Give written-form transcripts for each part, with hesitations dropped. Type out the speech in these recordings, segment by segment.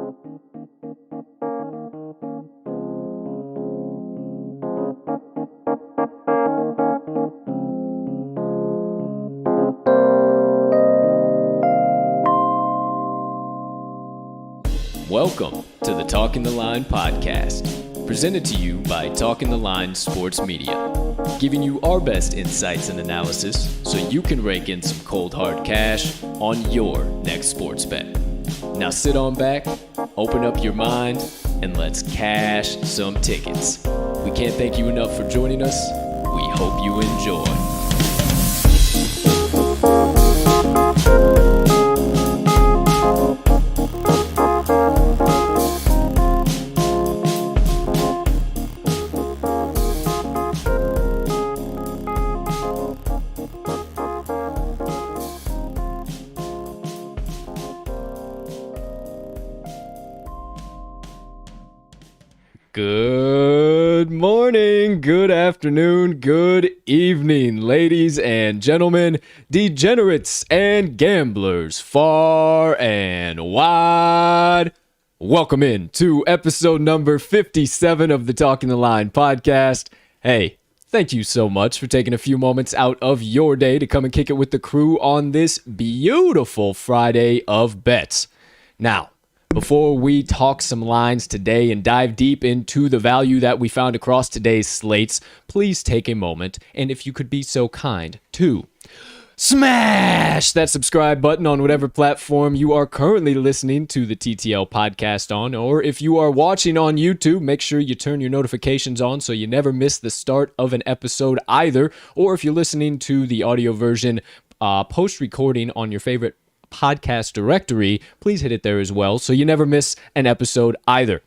Welcome to the Talking the Line podcast, presented to you by Talking the Line Sports Media, giving you our best insights and analysis so you can rake in some cold hard cash on your next sports bet. Now sit on back, open up your mind, and let's cash some tickets. We can't thank you enough for joining us. We hope you enjoy. Good morning, good afternoon, good evening, ladies and gentlemen, degenerates and gamblers far and wide. Welcome in to episode number 57 of the Talking the Line podcast. Hey, thank you so much for taking a few moments out of your day to come and kick it with the crew on this beautiful Friday of bets. Now, before we talk some lines today and dive deep into the value that we found across today's slates, please take a moment, and if you could be so kind, to smash that subscribe button on whatever platform you are currently listening to the TTL podcast on, or if you are watching on YouTube, make sure you turn your notifications on so you never miss the start of an episode either, or if you're listening to the audio version post-recording on your favorite podcast directory, please hit it there as well so you never miss an episode either.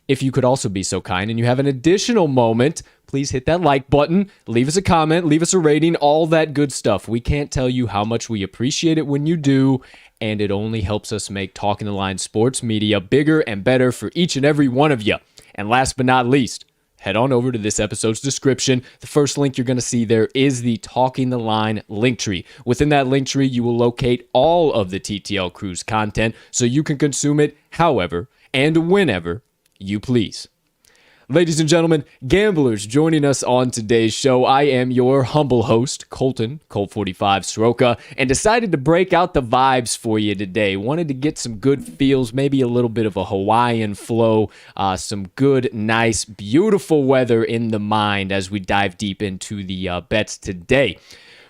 If you could also be so kind and you have an additional moment, please hit that like button, leave us a comment, leave us a rating, all that good stuff. We can't tell you how much we appreciate it when you do, and it only helps us make Talking the Line Sports Media bigger and better for each and every one of you. And last but not least, head on over to this episode's description. The first link you're going to see there is the Talking the Line link tree. Within that link tree, you will locate all of the TTL Crew's content so you can consume it however and whenever you please. Ladies and gentlemen, gamblers joining us on today's show, I am your humble host, Colt 45 Soroka, and decided to break out the vibes for you today. Wanted to get some good feels, maybe a little bit of a Hawaiian flow, some good, nice, beautiful weather in the mind as we dive deep into the bets today.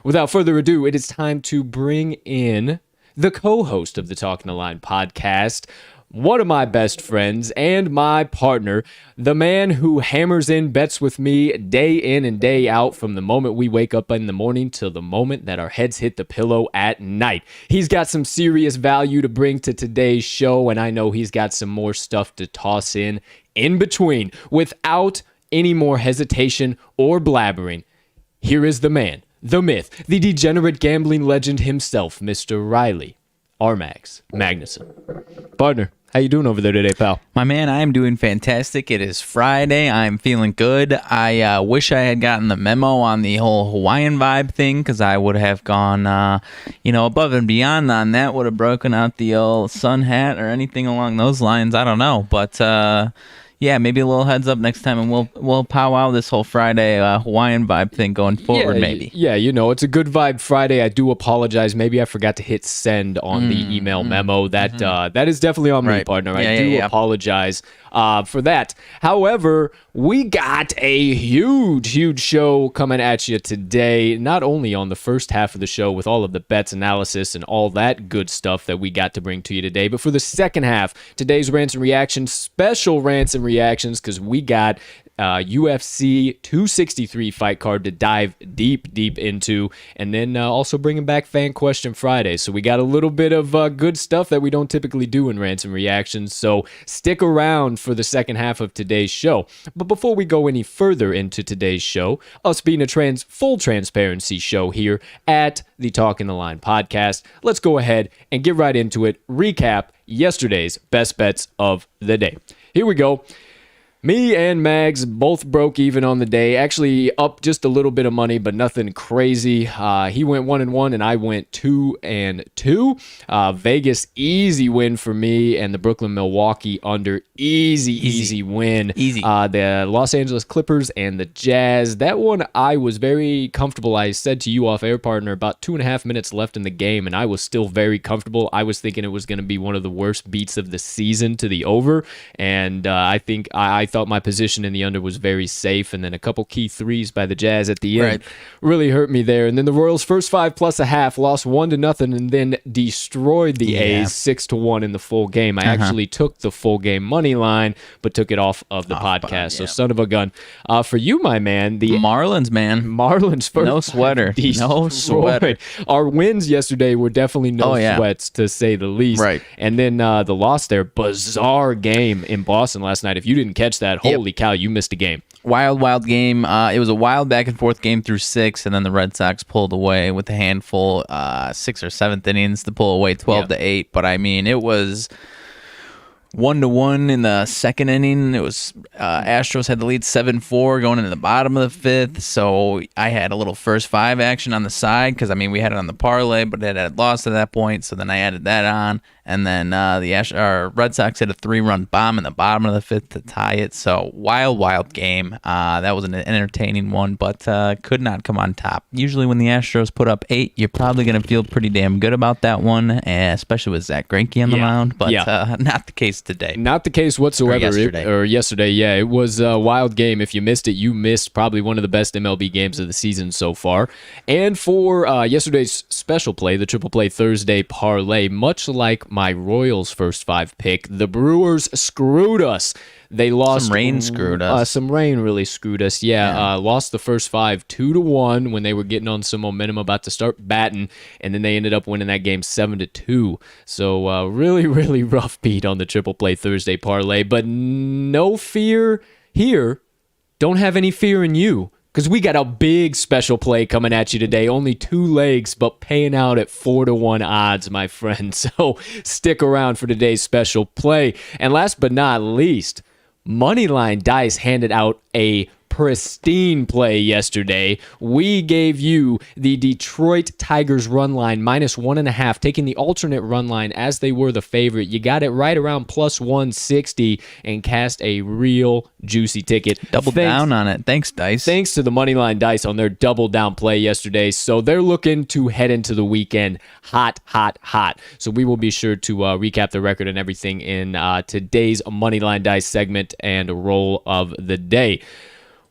Without further ado, it is time to bring in the co-host of the Talking the Line podcast, one of my best friends and my partner, the man who hammers in bets with me day in and day out from the moment we wake up in the morning till the moment that our heads hit the pillow at night. He's got some serious value to bring to today's show, and I know he's got some more stuff to toss in between. Without any more hesitation or blabbering, here is the man, the myth, the degenerate gambling legend himself, Mr. Riley RMags Magnuson. Partner, how you doing over there today, pal? My man, I am doing fantastic. It is Friday. I'm feeling good. I wish I had gotten the memo on the whole Hawaiian vibe thing, because I would have gone, above and beyond on that. Would have broken out the old sun hat or anything along those lines. I don't know, but yeah, maybe a little heads up next time, and we'll powwow this whole Friday Hawaiian vibe thing going forward, maybe. Yeah, it's a good vibe Friday. I do apologize. Maybe I forgot to hit send on the email memo. That is definitely on me, partner. I do apologize for that. However, we got a huge show coming at you today, not only on the first half of the show with all of the bets analysis and all that good stuff that we got to bring to you today, but for the second half, today's Rants and Reactions, special Rants and Reactions, because we got UFC 263 fight card to dive deep into, and then also bringing back Fan Question Friday. So we got a little bit of good stuff that we don't typically do in Rants and Reactions, so stick around for the second half of today's show. But before we go any further into today's show, us being a full transparency show here at the Talking the Line podcast, let's go ahead and get right into it, recap yesterday's best bets of the day. Here we go. Me and Mags both broke even on the day. Actually, up just a little bit of money, but nothing crazy. He went 1-1, and I went 2-2. Vegas, easy win for me, and the Brooklyn Milwaukee under, easy win. Easy. The Los Angeles Clippers and the Jazz. That one, I was very comfortable. I said to you off air, partner, about 2.5 minutes left in the game, and I was still very comfortable. I was thinking it was going to be one of the worst beats of the season to the over, and I think I thought my position in the under was very safe, and then a couple key threes by the Jazz at the end really hurt me there. And then the Royals' first 5 plus a half lost 1-0, and then destroyed the A's 6-1 in the full game. I actually took the full game money line, but took it off of the podcast. So son of a gun. For you, my man, the Marlins, man. Marlins first. No sweater. No sweater. Our wins yesterday were definitely no sweats, to say the least. Right. And then the loss there, bizarre game in Boston last night. If you didn't catch that, holy cow, you missed a game. Wild game. It was a wild back and forth game through 6, and then the Red Sox pulled away with a handful, 6th or 7th innings to pull away 12-8. But I mean, it was 1-1 in the second inning. It was Astros had the lead 7-4 going into the bottom of the 5th. So I had a little first 5 action on the side because I mean we had it on the parlay, but it had lost at that point. So then I added that on, and then the Red Sox hit a 3-run bomb in the bottom of the 5th to tie it. So wild game. That was an entertaining one, but could not come on top. Usually when the Astros put up 8, you're probably going to feel pretty damn good about that one, especially with Zach Greinke on the mound. But not the case today. Not the case whatsoever. Or yesterday. Yeah, it was a wild game. If you missed it, you missed probably one of the best MLB games of the season so far. And for yesterday's special play, the Triple Play Thursday parlay, much like my Royals first 5 pick, the Brewers screwed us. They lost. Some rain screwed us. Some rain really screwed us. Yeah. Lost the first 5 2-1 when they were getting on some momentum, about to start batting, and then they ended up winning that game 7-2. So really rough beat on the Triple Play Thursday parlay. But no fear here. Don't have any fear in you, because we got a big special play coming at you today. Only 2 legs, but paying out at 4-1 odds, my friend. So stick around for today's special play. And last but not least, Moneyline Dice handed out a pristine play yesterday. We gave you the Detroit Tigers run line -1.5, taking the alternate run line as they were the favorite. You got it right around +160 and cast a real juicy ticket. Double down on it. Thanks, Dice. Thanks to the Moneyline Dice on their double down play yesterday. So they're looking to head into the weekend hot. So we will be sure to recap the record and everything in today's Moneyline Dice segment and roll of the day.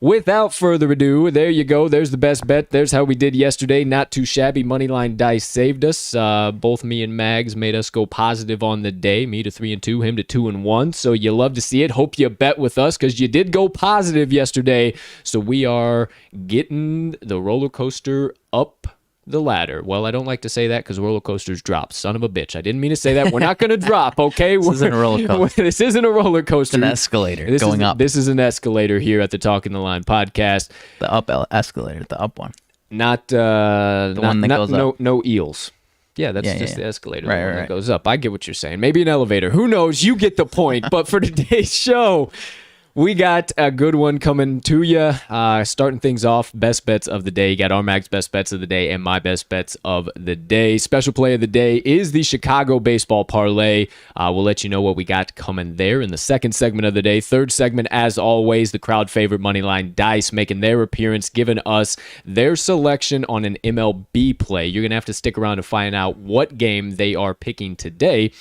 Without further ado, there you go. There's the best bet. There's how we did yesterday. Not too shabby. Moneyline Dice saved us. Both me and Mags made us go positive on the day. Me to 3-2, him to 2-1. So you love to see it. Hope you bet with us, because you did go positive yesterday. So we are getting the roller coaster up the ladder. Well, I don't like to say that because roller coasters drop. Son of a bitch. I didn't mean to say that. We're not going to drop, okay? This isn't a roller coaster. This isn't a roller coaster. It's an escalator going up. This is an escalator here at the Talking the Line podcast. The up escalator, the up one. Not the one that goes up. No eels. Yeah, that's just the escalator that goes up. I get what you're saying. Maybe an elevator. Who knows? You get the point. But for today's show, we got a good one coming to you. Starting things off, best bets of the day. You got RMags best bets of the day and my best bets of the day. Special play of the day is the Chicago Baseball Parlay. We'll let you know what we got coming there in the second segment of the day. Third segment, as always, the crowd favorite Moneyline Dice making their appearance, giving us their selection on an MLB play. You're going to have to stick around to find out what game they are picking today.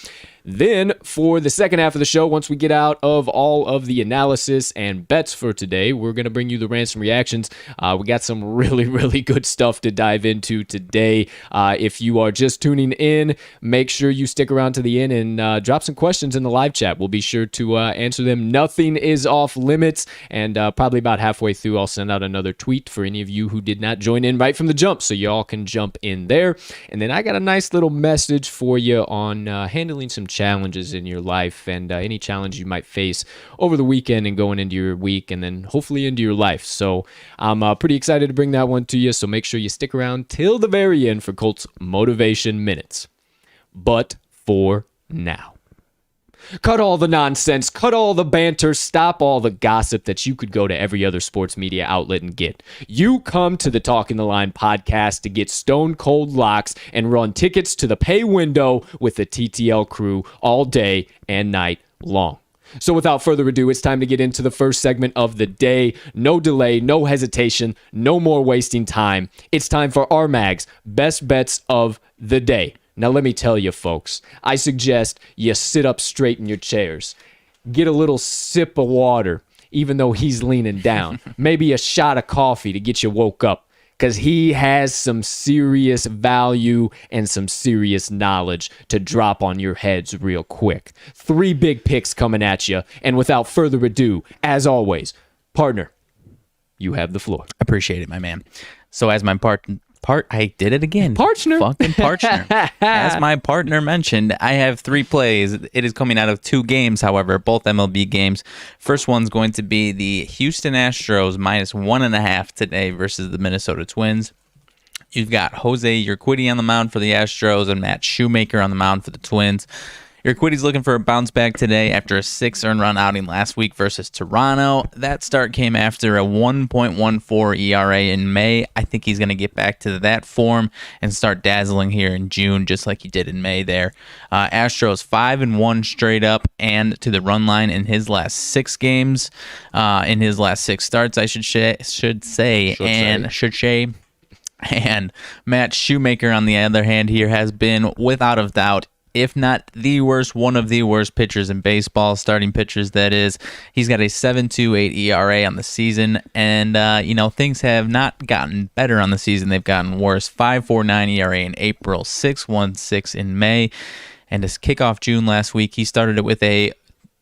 Then, for the second half of the show, once we get out of all of the analysis and bets for today, we're going to bring you the Rants Reactions. We got some really good stuff to dive into today. If you are just tuning in, make sure you stick around to the end and drop some questions in the live chat. We'll be sure to answer them. Nothing is off limits, and probably about halfway through, I'll send out another tweet for any of you who did not join in right from the jump, so y'all can jump in there. And then I got a nice little message for you on handling some challenges in your life, and any challenge you might face over the weekend and going into your week, and then hopefully into your life. So I'm pretty excited to bring that one to you, so make sure you stick around till the very end for Colt's Motivation Minutes. But for now, Cut all the nonsense, cut all the banter, stop all the gossip that you could go to every other sports media outlet and get. You come to the Talking the Line podcast to get stone cold locks and run tickets to the pay window with the TTL crew all day and night long. So without further ado, it's time to get into the first segment of the day. No delay, no hesitation, no more wasting time. It's time for RMags Best Bets of the Day. Now let me tell you folks, I suggest you sit up straight in your chairs. Get a little sip of water, even though he's leaning down. Maybe a shot of coffee to get you woke up. Because he has some serious value and some serious knowledge to drop on your heads real quick. 3 big picks coming at you. And without further ado, as always, partner, you have the floor. Appreciate it, my man. So as my I did it again. Partner. Fucking partner. As my partner mentioned, I have 3 plays. It is coming out of 2 games, however, both MLB games. First one's going to be the Houston Astros minus 1.5 today versus the Minnesota Twins. You've got Jose Urquidy on the mound for the Astros and Matt Shoemaker on the mound for the Twins. Urquidy's looking for a bounce back today after a 6 earned run outing last week versus Toronto. That start came after a 1.14 ERA in May. I think he's going to get back to that form and start dazzling here in June, just like he did in May there. Astros 5-1 straight up and to the run line in his last 6 games, in his last 6 starts, I should say. And Matt Shoemaker, on the other hand, here has been, without a doubt, if not the worst, one of the worst pitchers in baseball, starting pitchers, that is. He's got a 7.28 ERA on the season, and, things have not gotten better on the season. They've gotten worse. 5.49 ERA in April, 6.16 in May, and to kick off June last week, he started it with a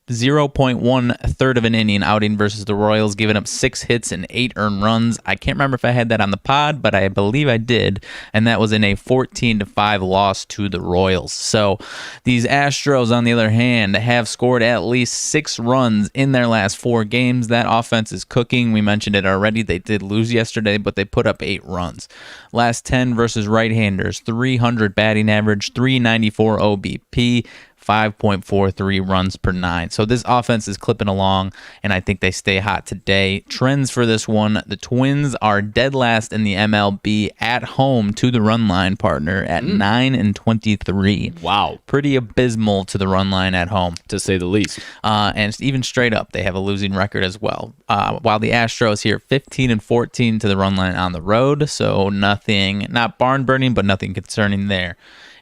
0.1 third of an inning outing versus the Royals, giving up 6 hits and 8 earned runs. I can't remember if I had that on the pod, but I believe I did, and that was in a 14-5 loss to the Royals. So these Astros, on the other hand, have scored at least 6 runs in their last 4 games. That offense is cooking. We mentioned it already. They did lose yesterday, but they put up 8 runs. Last 10 versus right-handers, 300 batting average, 394 OBP, 5.43 runs per 9. So this offense is clipping along, and I think they stay hot today. Trends for this one, the Twins are dead last in the MLB at home to the run line, partner, at 9-23. Wow. Pretty abysmal to the run line at home, to say the least. And even straight up, they have a losing record as well. While the Astros here 15-14 to the run line on the road, so nothing, not barn burning, but nothing concerning there.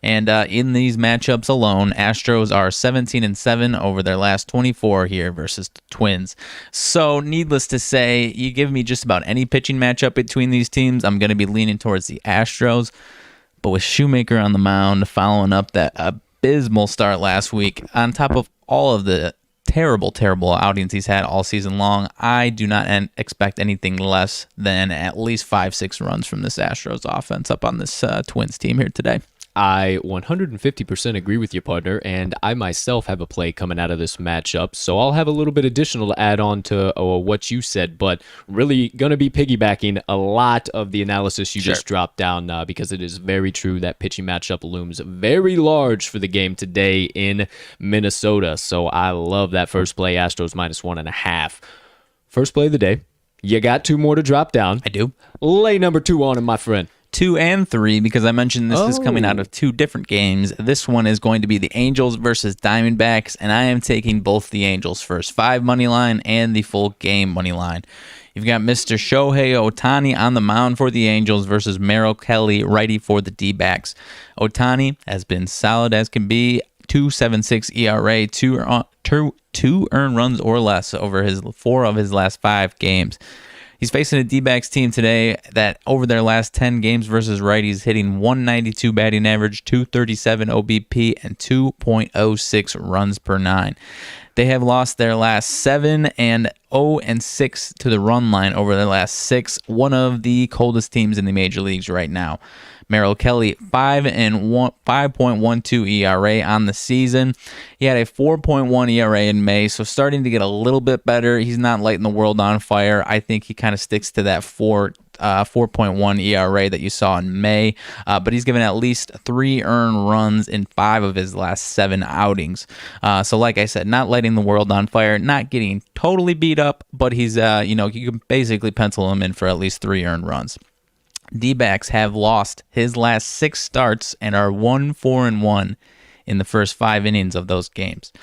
And in these matchups alone, Astros are 17-7 over their last 24 here versus the Twins. So needless to say, you give me just about any pitching matchup between these teams, I'm going to be leaning towards the Astros. But with Shoemaker on the mound, following up that abysmal start last week, on top of all of the terrible outings he's had all season long, I do not expect anything less than at least 5-6 runs from this Astros offense up on this Twins team here today. I 150% agree with you, partner, and I myself have a play coming out of this matchup, so I'll have a little bit additional to add on to what you said, but really going to be piggybacking a lot of the analysis you just dropped down because it is very true that pitching matchup looms very large for the game today in Minnesota, so I love that first play, Astros minus 1.5. First play of the day. You got 2 more to drop down. I do. Lay number 2 on him, my friend. 2 and 3, because I mentioned this is coming out of 2 different games. This one is going to be the Angels versus Diamondbacks, and I am taking both the Angels first 5 money line and the full game money line. You've got Mr. Shohei Ohtani on the mound for the Angels versus Merrill Kelly, righty for the D-backs. Ohtani has been solid as can be, 2.76 ERA, 2 earned runs or less over his 4 of his last 5 games. He's facing a D-backs team today that over their last 10 games versus righties, hitting 192 batting average, 237 OBP, and 2.06 runs per 9. They have lost their last 7 and 0-6 to the run line over their last 6, one of the coldest teams in the major leagues right now. Merrill Kelly, 5.12 ERA on the season. He had a 4.1 ERA in May, so starting to get a little bit better. He's not lighting the world on fire. I think he kind of sticks to that 4 4.1 ERA that you saw in May, but he's given at least 3 earned runs in 5 of his last 7 outings. So like I said, not lighting the world on fire, not getting totally beat up, but he's, you can basically pencil him in for at least 3 earned runs. D-backs have lost his last 6 starts and are 1-4-1 in the first 5 innings of those games.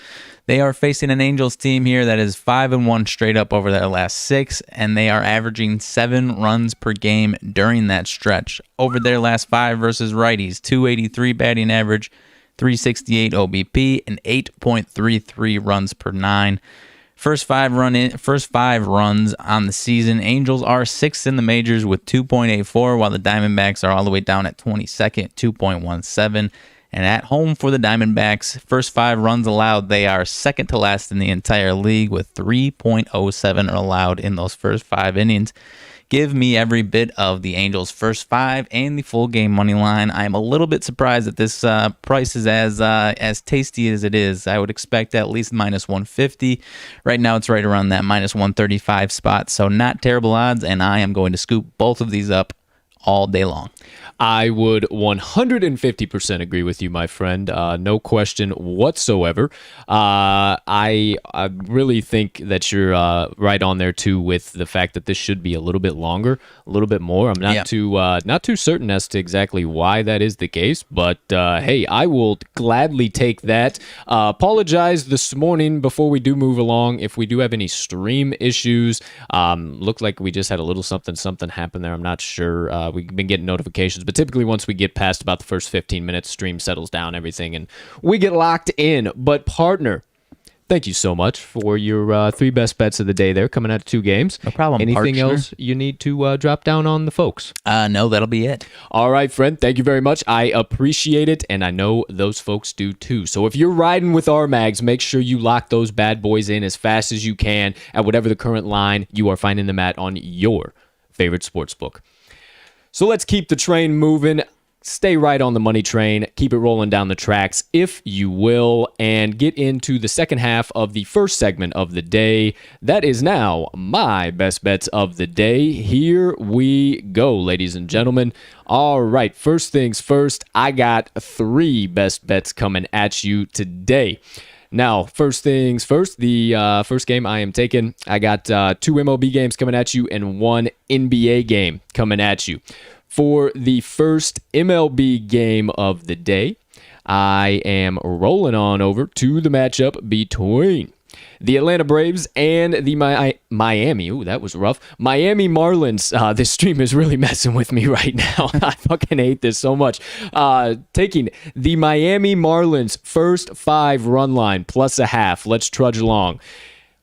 They are facing an Angels team here that is 5-1 straight up over their last 6, and they are averaging 7 runs per game during that stretch. Over their last 5 versus righties, 283 batting average, 368 OBP, and 8.33 runs per 9. First five runs on the season, Angels are 6th in the majors with 2.84, while the Diamondbacks are all the way down at 22nd, 2.17. And at home for the Diamondbacks, first 5 runs allowed, they are second to last in the entire league with 3.07 allowed in those first 5 innings. Give me every bit of the Angels' first 5 and the full game money line. I'm a little bit surprised that this price is as tasty as it is. I would expect at least minus 150. Right now, it's right around that minus 135 spot, so not terrible odds, and I am going to scoop both of these up all day long. I would 150% agree with you, my friend. No question whatsoever. I really think that you're right on there too with the fact that this should be a little bit longer, a little bit more. I'm not too certain as to exactly why that is the case, but hey, I will gladly take that. Apologize this morning before we do move along if we do have any stream issues. Looked like we just had a little something happen there. I'm not sure. We've been getting notifications, but typically once we get past about the first 15 minutes, stream settles down, everything, and we get locked in. But partner, thank you so much for your 3 best bets of the day there, coming out of 2 games. No problem. Anything else you need to drop down on the folks? No, that'll be it. All right, friend. Thank you very much. I appreciate it, and I know those folks do too. So if you're riding with RMags, make sure you lock those bad boys in as fast as you can at whatever the current line you are finding them at on your favorite sportsbook. So let's keep the train moving. Stay right on the money train. Keep it rolling down the tracks, if you will, and get into the second half of the first segment of the day. That is now my best bets of the day. Here we go, ladies and gentlemen. All right, first things first, I got 3 best bets coming at you today. Now, first things first, the first game I am taking, I got 2 MLB games coming at you and 1 NBA game coming at you. For the first MLB game of the day, I am rolling on over to the matchup between the Atlanta Braves and the Miami. Ooh, that was rough. Miami Marlins. This stream is really messing with me right now. I fucking hate this so much. Taking the Miami Marlins first 5 run line plus a half. Let's trudge along.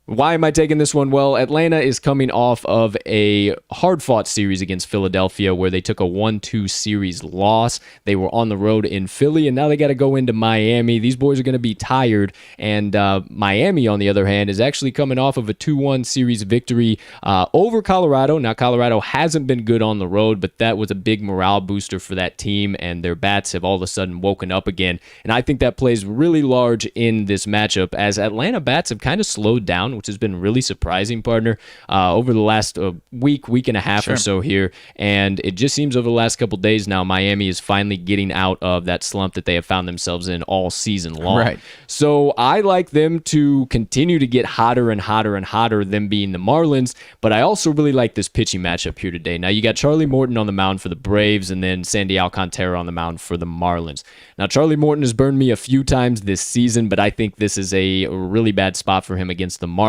Why am I taking this one? Well, Atlanta is coming off of a hard-fought series against Philadelphia where they took a 1-2 series loss. They were on the road in Philly, and now they got to go into Miami. These boys are going to be tired, and Miami, on the other hand, is actually coming off of a 2-1 series victory over Colorado. Now, Colorado hasn't been good on the road, but that was a big morale booster for that team, and their bats have all of a sudden woken up again. And I think that plays really large in this matchup as Atlanta bats have kind of slowed down, which has been really surprising, partner, over the last week and a half or so here. And it just seems over the last couple days now, Miami is finally getting out of that slump that they have found themselves in all season long. Right. So I like them to continue to get hotter and hotter and hotter, them being the Marlins. But I also really like this pitching matchup here today. Now, you got Charlie Morton on the mound for the Braves and then Sandy Alcantara on the mound for the Marlins. Now, Charlie Morton has burned me a few times this season, but I think this is a really bad spot for him against the Marlins,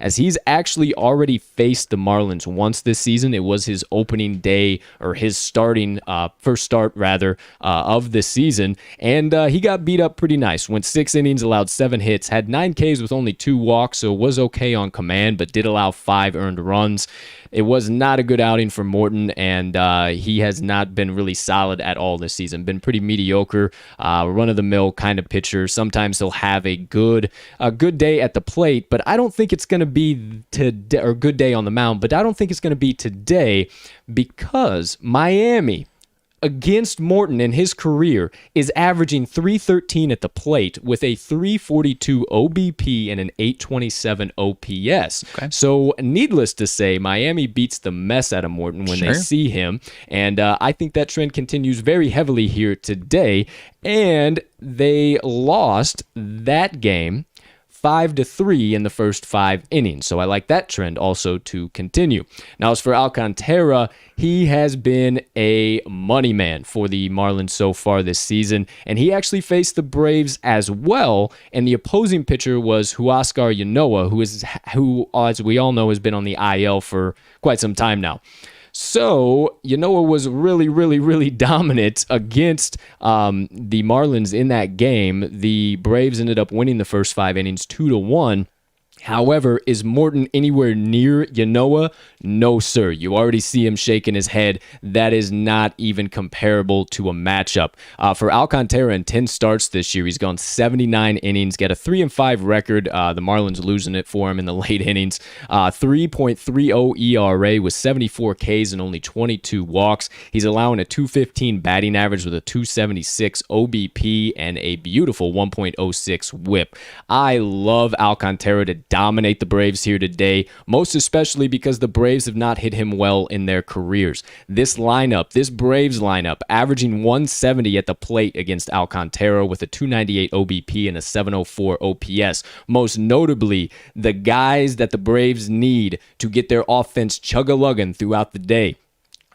as he's actually already faced the Marlins once this season. It was his opening day, or his first start of this season, and he got beat up pretty nice. Went 6 innings, allowed 7 hits, had 9 Ks with only 2 walks, so was okay on command, but did allow 5 earned runs. It was not a good outing for Morton, and he has not been really solid at all this season. Been pretty mediocre, run-of-the-mill kind of pitcher. Sometimes he'll have a good day at the plate, but I don't think it's going to be today, or good day on the mound, but I don't think it's going to be today because Miami, against Morton in his career is averaging .313 at the plate with a .342 OBP and an .827 OPS. Okay. So needless to say, Miami beats the mess out of Morton when they see him. And I think that trend continues very heavily here today. And they lost that game 5-3 in the first 5 innings. So I like that trend also to continue. Now, as for Alcantara, he has been a money man for the Marlins so far this season, and he actually faced the Braves as well, and the opposing pitcher was Huascar Ynoa, who, as we all know, has been on the IL for quite some time now. So, Ynoa was really, really, really dominant against the Marlins in that game. The Braves ended up winning the first 5 innings 2-1. However, is Morton anywhere near Ynoa? No, sir. You already see him shaking his head. That is not even comparable to a matchup. For Alcantara in 10 starts this year, he's gone 79 innings, got a 3-5 record. The Marlins losing it for him in the late innings. 3.30 ERA with 74 Ks and only 22 walks. He's allowing a .215 batting average with a .276 OBP and a beautiful 1.06 whip. I love Alcantara to dominate the Braves here today, most especially because the Braves have not hit him well in their careers. This Braves lineup, averaging 170 at the plate against Alcantara with a .298 OBP and a .704 OPS. Most notably, the guys that the Braves need to get their offense chug-a-lugging throughout the day.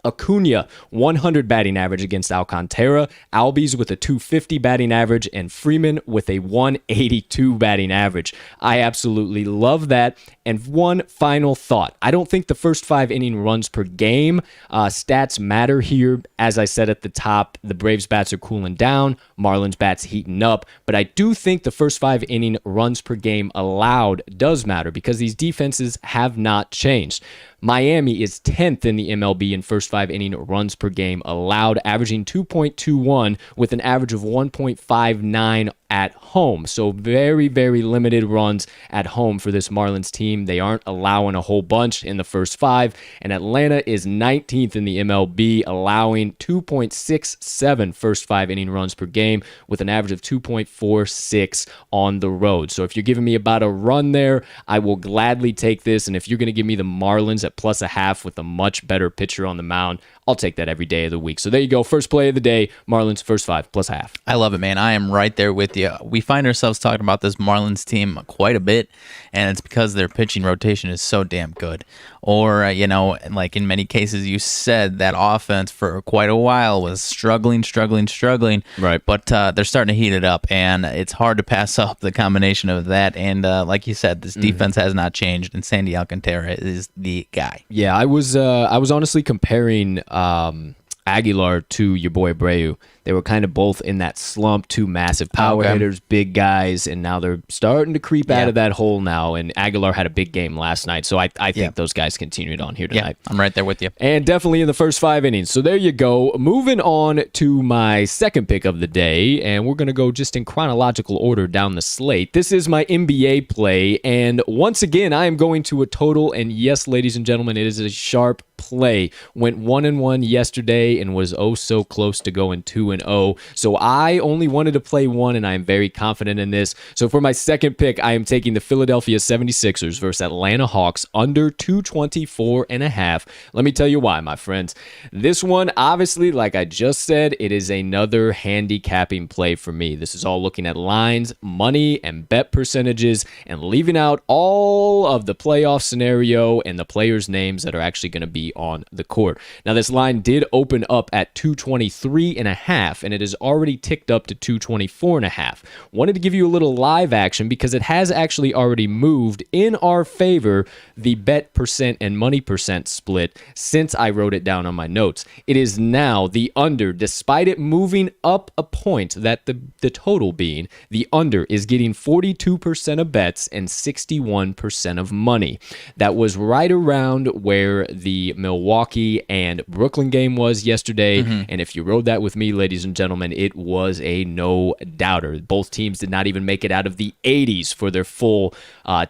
Acuna, 100 batting average against Alcantara, Albies with a .250 batting average, and Freeman with a .182 batting average. I absolutely love that. And one final thought. I don't think the first 5 inning runs per game stats matter here. As I said at the top, the Braves bats are cooling down, Marlins bats heating up, but I do think the first 5 inning runs per game allowed does matter because these defenses have not changed. Miami is 10th in the MLB in first 5 inning runs per game allowed, averaging 2.21 with an average of 1.59 at home. So very, very limited runs at home for this Marlins team. They aren't allowing a whole bunch in the first 5. And Atlanta is 19th in the MLB, allowing 2.67 first 5 inning runs per game with an average of 2.46 on the road. So if you're giving me about a run there, I will gladly take this. And if you're going to give me the Marlins at +0.5 with a much better pitcher on the mound, I'll take that every day of the week. So there you go. First play of the day, Marlins first 5 +0.5. I love it, man. I am right there with you. We find ourselves talking about this Marlins team quite a bit, and it's because their pitching rotation is so damn good. Or, like in many cases, you said that offense for quite a while was struggling. Right. But they're starting to heat it up, and it's hard to pass up the combination of that. And like you said, this defense has not changed, and Sandy Alcantara is the guy. Yeah, I was honestly comparing Aguilar to your boy Abreu. They were kind of both in that slump, 2 massive power hitters, big guys, and now they're starting to creep out of that hole now, and Aguilar had a big game last night, so I think those guys continued on here tonight. Yeah, I'm right there with you. And definitely in the first 5 innings. So there you go. Moving on to my second pick of the day, and we're going to go just in chronological order down the slate. This is my NBA play, and once again, I am going to a total, and yes, ladies and gentlemen, it is a sharp play. Went 1-1 yesterday and was so close to going 2-0. So I only wanted to play one, and I am very confident in this. So for my second pick, I am taking the Philadelphia 76ers versus Atlanta Hawks under 224.5. Let me tell you why, my friends. This one, obviously, like I just said, it is another handicapping play for me. This is all looking at lines, money, and bet percentages, and leaving out all of the playoff scenario and the players' names that are actually going to be on the court. Now, this line did open up at 223.5, and it has already ticked up to 224.5. Wanted to give you a little live action because it has actually already moved in our favor, the bet percent and money percent split, since I wrote it down on my notes. It is now the under, despite it moving up a point, that the total being, the under is getting 42% of bets and 61% of money. That was right around where the Milwaukee and Brooklyn game was yesterday. And if you rode that with me, ladies and gentlemen, it was a no-doubter. Both teams did not even make it out of the 80s for their full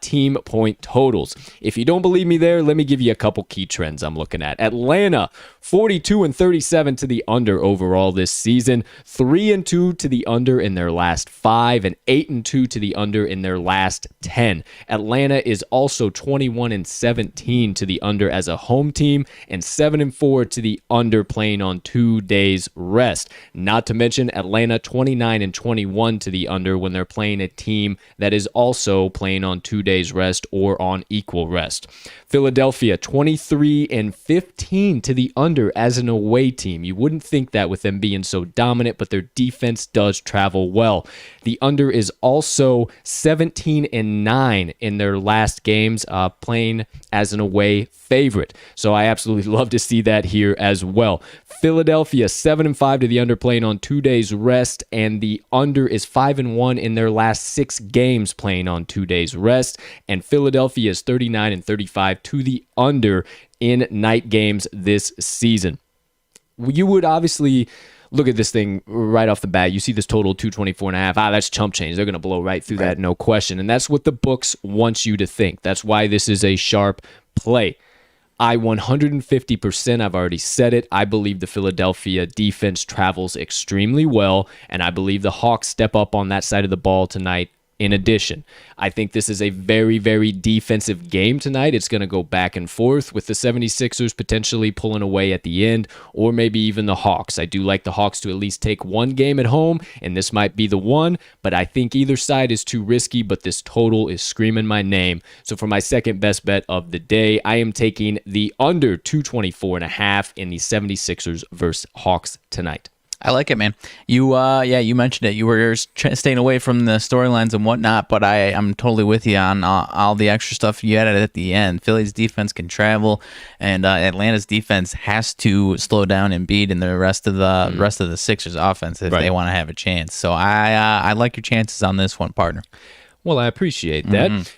team point totals. If you don't believe me there, let me give you a couple key trends I'm looking at. Atlanta, 42-37 to the under overall this season, 3-2 to the under in their last 5, and 8-2 to the under in their last 10. Atlanta is also 21-17 to the under as a home team, and 7-4 to the under playing on 2 days rest. Not to mention Atlanta 29-21 to the under when they're playing a team that is also playing on 2 days rest or on equal rest. Philadelphia 23-15 to the under as an away team. You wouldn't think that with them being so dominant, but their defense does travel well. The under is also 17-9 in their last games, playing as an away favorite. So I absolutely love to see that here as well. Philadelphia 7-5 to the under playing on 2 days rest, and the under is 5-1 in their last 6 games playing on 2 days rest. And Philadelphia is 39-35 to the under in night games this season. You would obviously look at this thing right off the bat. You see this total 224.5. That's chump change. They're going to blow right through that, no question. And that's what the books want you to think. That's why this is a sharp play. I 150%, I've already said it, I believe the Philadelphia defense travels extremely well, and I believe the Hawks step up on that side of the ball tonight. In addition, I think this is a very, very defensive game tonight. It's going to go back and forth with the 76ers potentially pulling away at the end, or maybe even the Hawks. I do like the Hawks to at least take one game at home, and this might be the one, but I think either side is too risky, but this total is screaming my name. So for my second best bet of the day, I am taking the under 224.5 in the 76ers versus Hawks tonight. I like it, man. You mentioned it. You were staying away from the storylines and whatnot, but I'm totally with you on all the extra stuff you added at the end. Philly's defense can travel, and Atlanta's defense has to slow down Embiid and the rest of the Sixers offense if they want to have a chance. So I like your chances on this one, partner. Well, I appreciate that.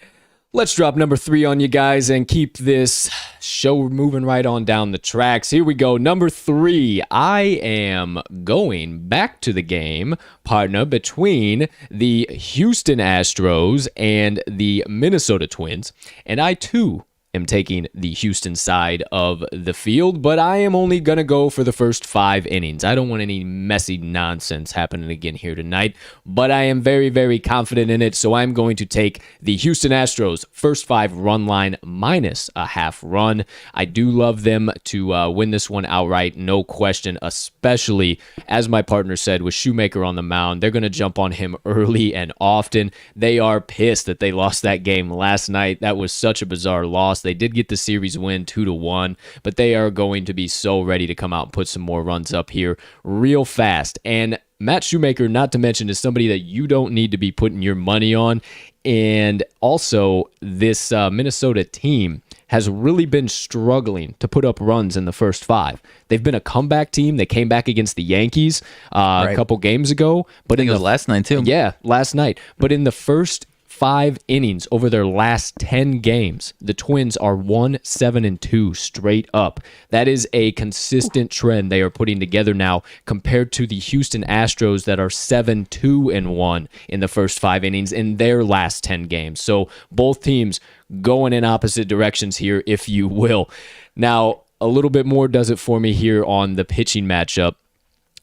Let's drop number 3 on you guys and keep this show moving right on down the tracks. Here we go. Number 3, I am going back to the game, partner, between the Houston Astros and the Minnesota Twins. And I, too, am taking the Houston side of the field, but I am only going to go for the first 5 innings. I don't want any messy nonsense happening again here tonight, but I am very, very confident in it, so I'm going to take the Houston Astros first 5 run line minus a half run. I do love them to win this one outright, no question, especially, as my partner said, with Shoemaker on the mound. They're going to jump on him early and often. They are pissed that they lost that game last night. That was such a bizarre loss. They did get the series win 2-1, but they are going to be so ready to come out and put some more runs up here real fast. And Matt Shoemaker, not to mention, is somebody that you don't need to be putting your money on. And also, this Minnesota team has really been struggling to put up runs in the first 5. They've been a comeback team. They came back against the Yankees a couple games ago. But I think it was last night, too. Yeah, last night. But in the first 5 innings over their last 10 games, the Twins are 1-7-2 straight up. That is a consistent trend they are putting together now compared to the Houston Astros that are 7-2-1 in the first 5 innings in their last 10 games. So both teams going in opposite directions here, if you will. Now, a little bit more does it for me here on the pitching matchup.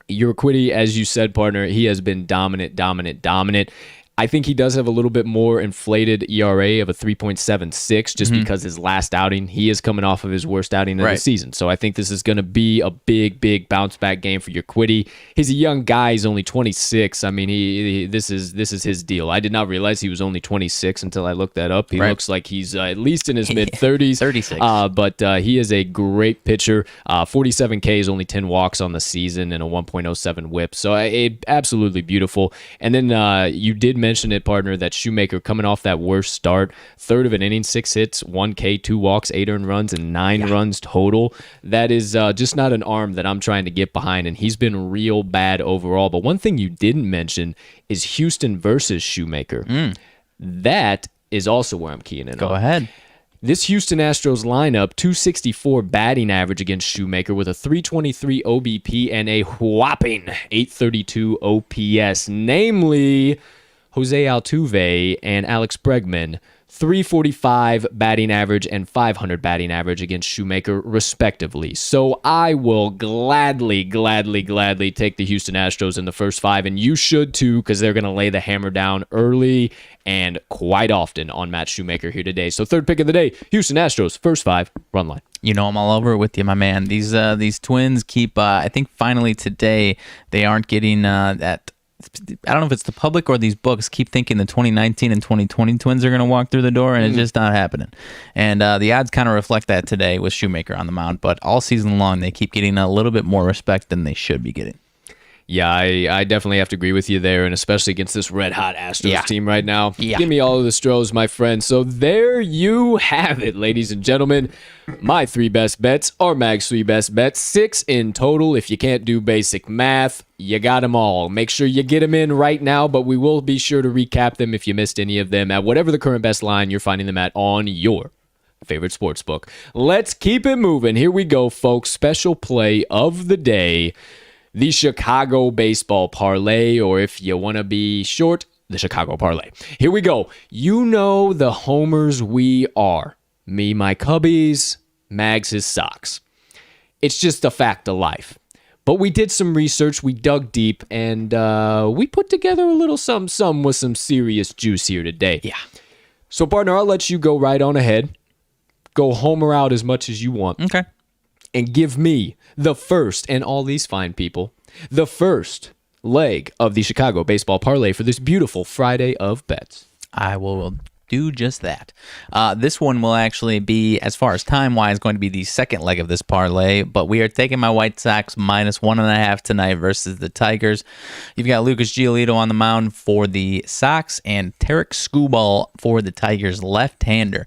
Urquidy, as you said, partner, he has been dominant. I think he does have a little bit more inflated ERA of a 3.76 just because his last outing, he is coming off of his worst outing of the season. So I think this is going to be a big bounce back game for Urquidy. He's a young guy. He's only 26. I mean, this is his deal. I did not realize he was only 26 until I looked that up. He looks like he's at least in his mid-30s. 36. But he is a great pitcher. 47 Ks, only 10 walks on the season, and a 1.07 whip. So absolutely beautiful. And then you did mention it, partner, that Shoemaker coming off that worst start, third of an inning, 6 hits, 1 K, 2 walks, 8 earned runs, and 9 runs total. That is just not an arm that I'm trying to get behind, and he's been real bad overall. But one thing you didn't mention is Houston versus Shoemaker. That is also where I'm keying in on. Go ahead. This Houston Astros lineup, 264 batting average against Shoemaker with a 323 OBP and a whopping 832 OPS, namely Jose Altuve and Alex Bregman, 345 batting average and 500 batting average against Shoemaker, respectively. So I will gladly take the Houston Astros in the first 5, and you should too, because they're going to lay the hammer down early and quite often on Matt Shoemaker here today. So third pick of the day, Houston Astros, first 5, run line. You know I'm all over it with you, my man. These Twins keep, I think finally today, they aren't getting that. I don't know if it's the public or these books keep thinking the 2019 and 2020 Twins are going to walk through the door, and it's just not happening. And the odds kind of reflect that today with Shoemaker on the mound, but all season long they keep getting a little bit more respect than they should be getting. Yeah, I definitely have to agree with you there, and especially against this red-hot Astros team right now. Yeah. Give me all of the Stros, my friend. So there you have it, ladies and gentlemen. My 3 best bets are Mag's 3 best bets, 6 in total. If you can't do basic math, you got them all. Make sure you get them in right now, but we will be sure to recap them if you missed any of them at whatever the current best line you're finding them at on your favorite sports book. Let's keep it moving. Here we go, folks. Special play of the day. The Chicago Baseball Parlay, or if you want to be short, the Chicago Parlay. Here we go. You know the homers we are. Me, my Cubbies, Mags, his Sox. It's just a fact of life. But we did some research, we dug deep, and we put together a little something with some serious juice here today. Yeah. So, partner, I'll let you go right on ahead. Go homer out as much as you want. Okay. And give me the first, and all these fine people, the first leg of the Chicago Baseball Parlay for this beautiful Friday of bets. I will do just that. This one will actually be, as far as time-wise, going to be the second leg of this parlay, but we are taking my White Sox minus 1.5 tonight versus the Tigers. You've got Lucas Giolito on the mound for the Sox and Tarek Skubal for the Tigers left-hander.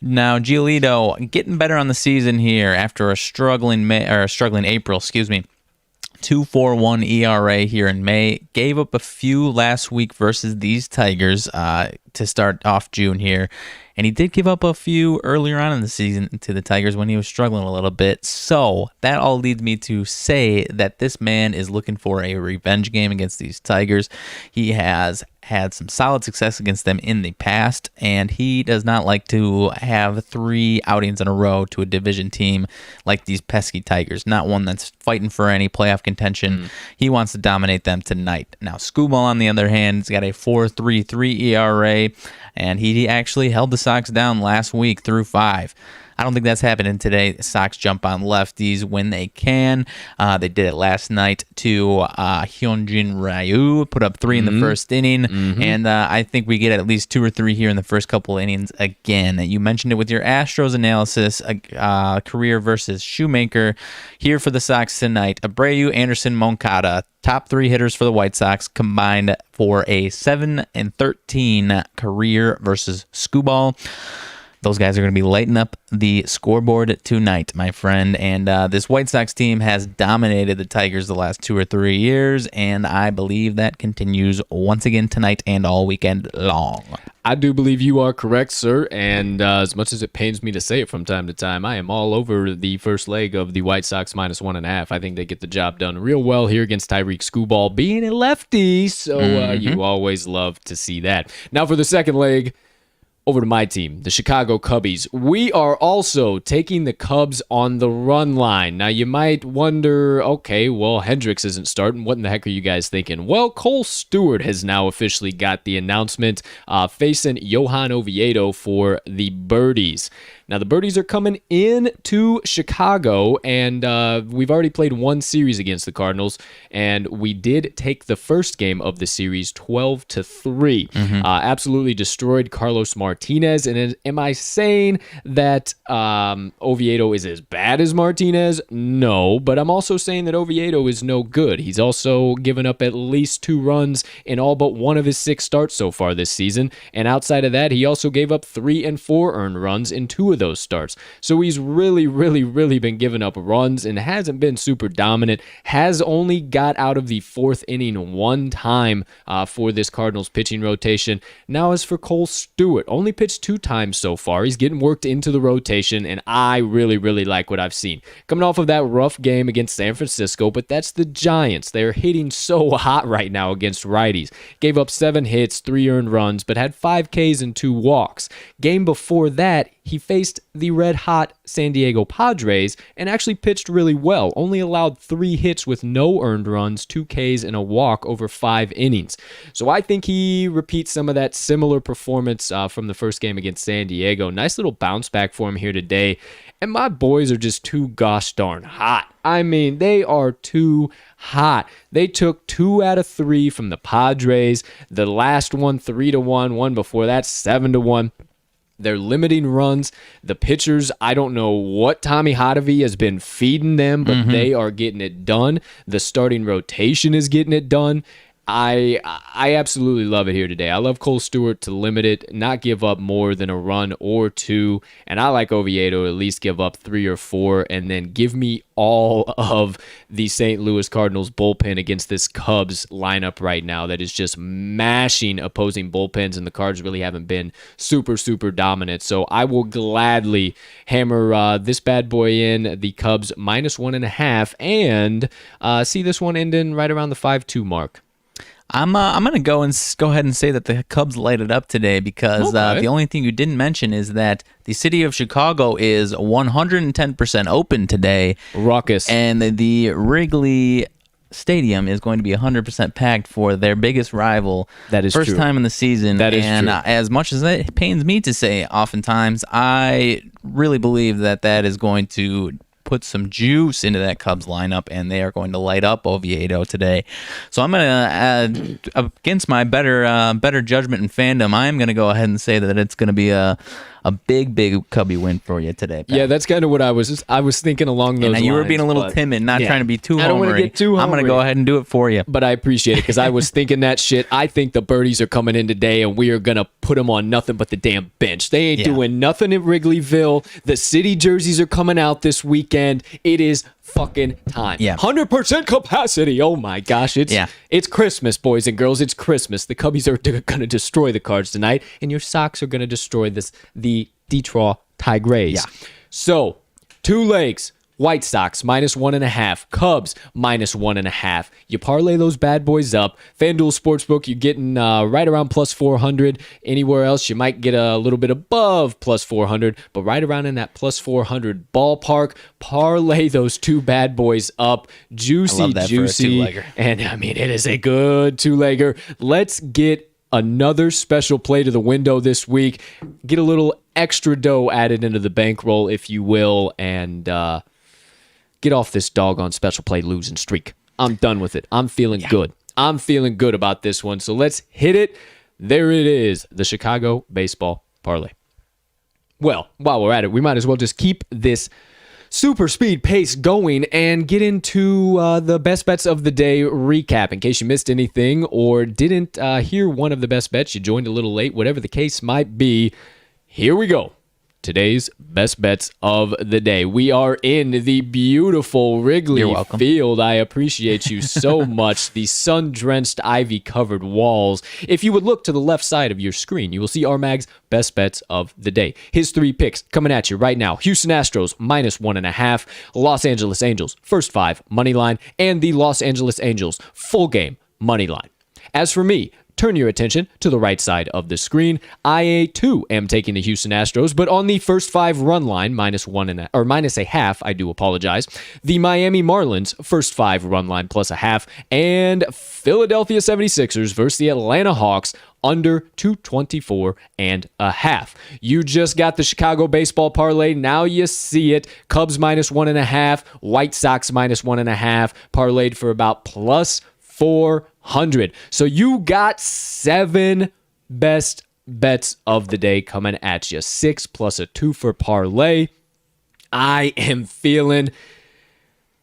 Now, Giolito getting better on the season here after a struggling April, 2.41 ERA here in May. Gave up a few last week versus these Tigers to start off June here. And he did give up a few earlier on in the season to the Tigers when he was struggling a little bit. So that all leads me to say that this man is looking for a revenge game against these Tigers. He has had some solid success against them in the past, and he does not like to have 3 outings in a row to a division team like these pesky Tigers, not one that's fighting for any playoff contention. He wants to dominate them tonight. Now, Skubal, on the other hand, has got a 4.33 ERA, and he actually held the Sox down last week through 5. I don't think that's happening today. The Sox jump on lefties when they can. They did it last night to Hyunjin Ryu, put up 3 in the first inning, and I think we get at least 2 or 3 here in the first couple innings again. You mentioned it with your Astros analysis, career versus Shoemaker. Here for the Sox tonight, Abreu, Anderson, Moncada, top 3 hitters for the White Sox combined for a 7-13 career versus Skubal. Those guys are going to be lighting up the scoreboard tonight, my friend. And this White Sox team has dominated the Tigers the last 2 or 3 years, and I believe that continues once again tonight and all weekend long. I do believe you are correct, sir. And as much as it pains me to say it from time to time, I am all over the first leg of the White Sox minus 1.5. I think they get the job done real well here against Tyreek Skubal, being a lefty. So you always love to see that. Now for the second leg, over to my team, the Chicago Cubbies. We are also taking the Cubs on the run line. Now, you might wonder, okay, well, Hendricks isn't starting. What in the heck are you guys thinking? Well, Cole Stewart has now officially got the announcement facing Johan Oviedo for the Birdies. Now, the Birdies are coming in to Chicago, and we've already played 1 series against the Cardinals, and we did take the first game of the series 12-3. Absolutely destroyed Carlos Martinez, and am I saying that Oviedo is as bad as Martinez? No, but I'm also saying that Oviedo is no good. He's also given up at least 2 runs in all but 1 of his 6 starts so far this season, and outside of that, he also gave up 3 and 4 earned runs in 2 of of those starts. So he's really, really, really been giving up runs and hasn't been super dominant. Has only got out of the fourth inning one time for this Cardinals pitching rotation. Now as for Cole Stewart, only pitched 2 times so far. He's getting worked into the rotation, and I really, really like what I've seen. Coming off of that rough game against San Francisco, but that's the Giants. They're hitting so hot right now against righties. Gave up 7 hits, 3 earned runs, but had 5 Ks and 2 walks. Game before that, he faced the red-hot San Diego Padres and actually pitched really well. Only allowed 3 hits with no earned runs, 2 Ks, and a walk over 5 innings. So I think he repeats some of that similar performance from the first game against San Diego. Nice little bounce back for him here today. And my boys are just too gosh darn hot. I mean, they are too hot. They took 2 out of 3 from the Padres. The last one, 3-1. One before that, 7-1. They're limiting runs. The pitchers, I don't know what Tommy Hotovy has been feeding them, but they are getting it done. The starting rotation is getting it done. I absolutely love it here today. I love Cole Stewart to limit it, not give up more than a run or 2, and I like Oviedo to at least give up 3 or 4, and then give me all of the St. Louis Cardinals bullpen against this Cubs lineup right now that is just mashing opposing bullpens, and the Cards really haven't been super, super dominant. So I will gladly hammer this bad boy in, the Cubs -1.5, and see this one ending right around the 5-2 mark. I'm gonna go ahead and say that the Cubs light it up today because the only thing you didn't mention is that the city of Chicago is 110% open today. Ruckus. And the Wrigley Stadium is going to be 100% packed for their biggest rival. That is first true. time in the season. That is and true. As much as it pains me to say, oftentimes I really believe that is going to put some juice into that Cubs lineup, and they are going to light up Oviedo today. So I'm going to, against my better judgment and fandom, I am going to go ahead and say that it's going to be a big Cubby win for you today, Pat. Yeah, that's kind of what I was thinking along those lines. You were being a little timid, not trying to be too homery. I don't want to get too homery. I'm going to go ahead and do it for you. But I appreciate it because I was thinking that shit. I think the Birdies are coming in today, and we are going to put them on nothing but the damn bench. They ain't doing nothing at Wrigleyville. The city jerseys are coming out this weekend. It is fucking time. Yeah. 100% capacity. Oh my gosh. It's Christmas, boys and girls. It's Christmas. The Cubbies are going to destroy the Cards tonight, and your Sox are going to destroy the Detroit Tigers. Yeah. So, 2 legs. White Sox -1.5, Cubs -1.5. You parlay those bad boys up. FanDuel Sportsbook, you're getting right around +400. Anywhere else, you might get a little bit above +400, but right around in that +400 ballpark. Parlay those 2 bad boys up. Juicy, I love that juicy. for a 2-legger. And I mean, it is a good 2-legger. Let's get another special play to the window this week. Get a little extra dough added into the bankroll, if you will, and get off this doggone special play losing streak. I'm done with it. I'm feeling good. I'm feeling good about this one. So let's hit it. There it is, the Chicago Baseball Parlay. Well, while we're at it, we might as well just keep this super speed pace going and get into the best bets of the day recap. In case you missed anything or didn't hear one of the best bets, you joined a little late, whatever the case might be, here we go. Today's best bets of the day. We are in the beautiful Wrigley Field. I appreciate you so much. The sun-drenched, ivy-covered walls. If you would look to the left side of your screen, you will see RMags' best bets of the day. His 3 picks coming at you right now. Houston Astros -1.5. Los Angeles Angels first 5 money line, and the Los Angeles Angels full game money line. As for me, turn your attention to the right side of the screen. I, too, am taking the Houston Astros, but on the first 5 run line, -1.5, I do apologize. The Miami Marlins, first 5 run line +0.5, and Philadelphia 76ers versus the Atlanta Hawks, under 224.5. You just got the Chicago Baseball Parlay. Now you see it. Cubs -1.5, White Sox -1.5, parlayed for about +400. So you got 7 best bets of the day coming at you. 6 plus a 2 for parlay. I am feeling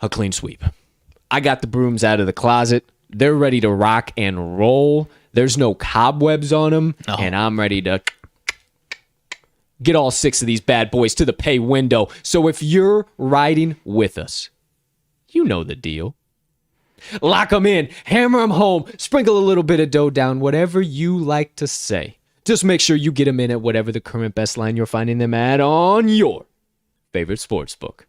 a clean sweep. I got the brooms out of the closet. They're ready to rock and roll. There's no cobwebs on them, and I'm ready to get all 6 of these bad boys to the pay window. So if you're riding with us, you know the deal. Lock them in, hammer them home, sprinkle a little bit of dough down, whatever you like to say. Just make sure you get them in at whatever the current best line you're finding them at on your favorite sportsbook.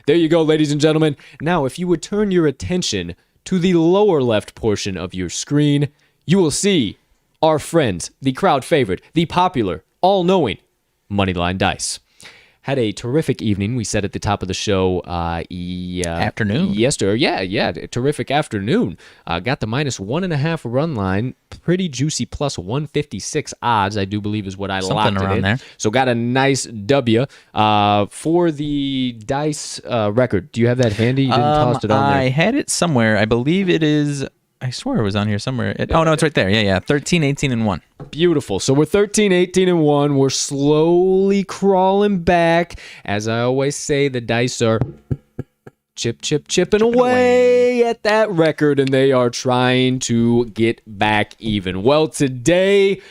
There you go, ladies and gentlemen. Now, if you would turn your attention to the lower left portion of your screen, you will see our friends, the crowd favorite, the popular, all-knowing Moneyline Dice. Had a terrific evening. We said at the top of the show afternoon. Yesterday. Terrific afternoon. Got the -1.5 run line. Pretty juicy plus 156 odds, I do believe is what I locked it in. There. So got a nice W. For the dice record, do you have that handy? You didn't toss it on there. I had it somewhere. I believe it is... I swear it was on here somewhere. Oh, no, it's right there. Yeah. 13, 18, and 1. Beautiful. So we're 13, 18, and 1. We're slowly crawling back. As I always say, the dice are chipping away at that record, and they are trying to get back even. Well, today,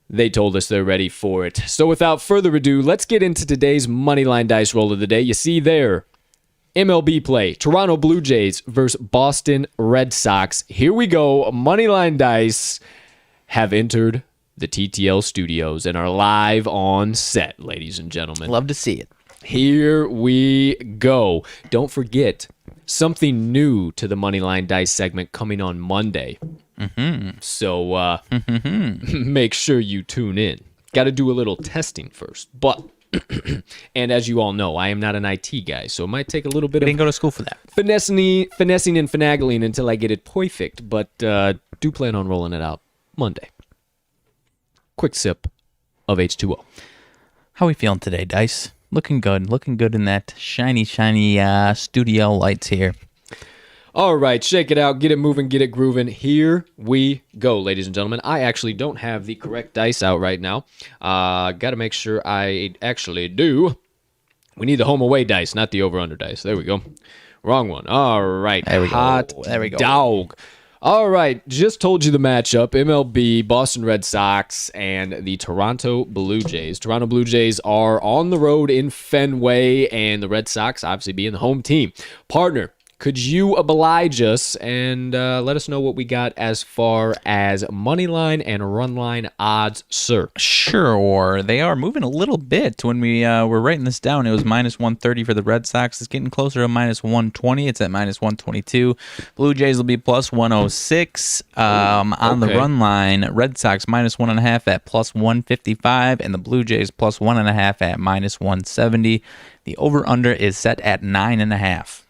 they told us they're ready for it. So without further ado, let's get into today's Moneyline Dice roll of the day. You see there, MLB play, Toronto Blue Jays versus Boston Red Sox. Here we go. Moneyline Dice have entered the TTL studios and are live on set, ladies and gentlemen. Love to see it. Here we go. Don't forget, something new to the Moneyline Dice segment coming on Monday. So make sure you tune in. Got to do a little testing first, but... and as you all know, I am not an IT guy, so it might take a little bit of... didn't go to school for that. Finessing and finagling until I get it perfect, but do plan on rolling it out Monday. Quick sip of H2O. How we feeling today, Dice? Looking good in that shiny studio lights here. All right, shake it out, get it moving, get it grooving. Here we go, ladies and gentlemen. I actually don't have the correct dice out right now. Got to make sure I actually do. We need the home away dice, not the over-under dice. There we go. Wrong one. All right. There we go. There we go. Dog. All right, just told you the matchup. MLB, Boston Red Sox, and the Toronto Blue Jays. Toronto Blue Jays are on the road in Fenway, and the Red Sox obviously being the home team. Partner, could you oblige us and let us know what we got as far as money line and run line odds, sir? Sure. They are moving a little bit. When we were writing this down, it was -130 for the Red Sox. It's getting closer to -120. It's at -122. Blue Jays will be +106. On the run line, Red Sox -1.5 at +155, and the Blue Jays +1.5 at -170. The over-under is set at 9.5.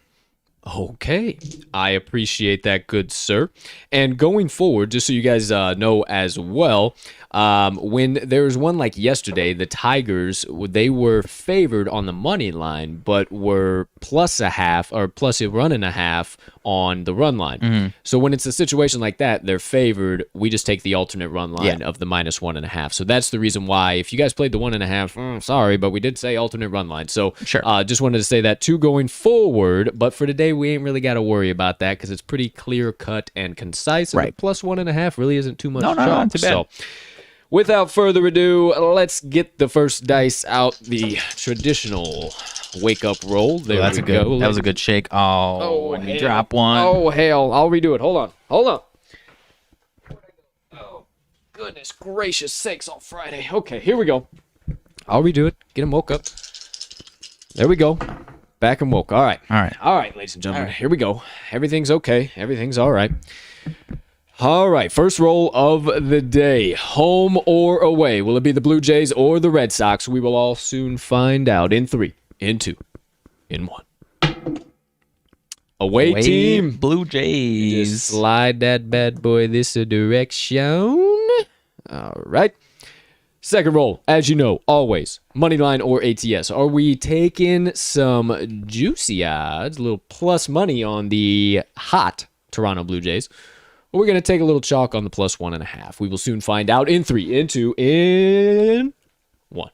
Okay, I appreciate that, good sir. And going forward, just so you guys know as well, when there was one like yesterday, the Tigers, they were favored on the money line, but were +0.5 or +1.5 on the run line. So when it's a situation like that, they're favored. We just take the alternate run line of the -1.5. So that's the reason why. If you guys played the 1.5, sorry, but we did say alternate run line. So just wanted to say that too going forward. But for today, we ain't really got to worry about that because it's pretty clear cut and concise. And the +1.5 really isn't too much. No, not too bad. So, without further ado, let's get the first dice out. The traditional wake-up roll. There we go. That was a good shake. Oh, you drop one. Oh, hell. I'll redo it. Hold on. Oh, goodness gracious sakes on Friday. Okay, here we go. I'll redo it. Get him woke up. There we go. Back and woke. All right, ladies and gentlemen. Here we go. Everything's okay. Everything's all right. All right, first roll of the day. Home or away? Will it be the Blue Jays or the Red Sox? We will all soon find out in 3, in 2, in 1. Away team. Blue Jays. Just slide that bad boy this direction. All right. Second roll, as you know, always, Moneyline or ATS. Are we taking some juicy odds, a little plus money on the hot Toronto Blue Jays? Or we're going to take a little chalk on the +1.5. We will soon find out in 3, in 2, in 1.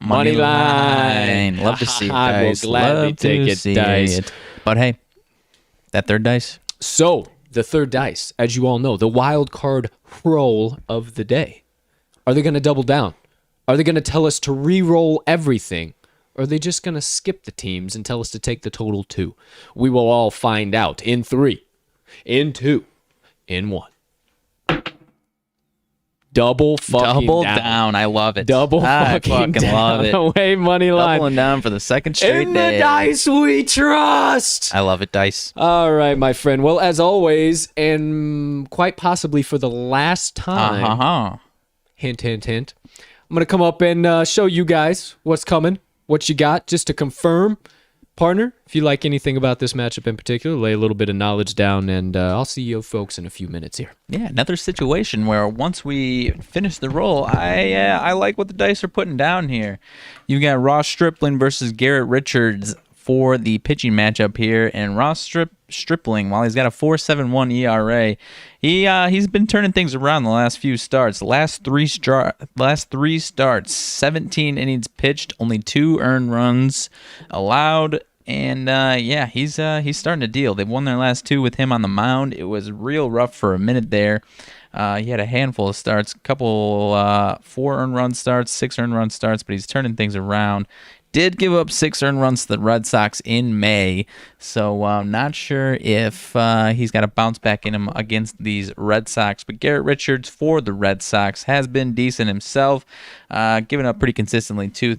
Moneyline. Love to see it, I will Dice. gladly take it, Dice. But hey, that third dice. So, the third dice, as you all know, the wild card roll of the day. Are they going to double down? Are they going to tell us to re-roll everything? Or are they just going to skip the teams and tell us to take the total 2? We will all find out in 3, in 2, in 1. Double down. I love it. Double fucking down. Love it. Away money line. Doubling down for the second straight day. In the dice we trust. I love it, dice. All right, my friend. Well, as always, and quite possibly for the last time, hint, hint, hint, I'm going to come up and show you guys what's coming, what you got, just to confirm. Partner, if you like anything about this matchup in particular, lay a little bit of knowledge down, and I'll see you folks in a few minutes here. Yeah, another situation where once we finish the roll, I like what the dice are putting down here. You got Ross Stripling versus Garrett Richards for the pitching matchup here, and Ross Stripling, while he's got a 4.71 ERA, he's been turning things around the last few starts. The last three starts, 17 innings pitched, only 2 earned runs allowed, and he's starting to deal. They've won their last 2 with him on the mound. It was real rough for a minute there. He had a handful of starts, a couple 4 earned run starts, 6 earned run starts, but he's turning things around. Did give up 6 earned runs to the Red Sox in May, so not sure if he's got a bounce back in him against these Red Sox. But Garrett Richards for the Red Sox has been decent himself, giving up pretty consistently 2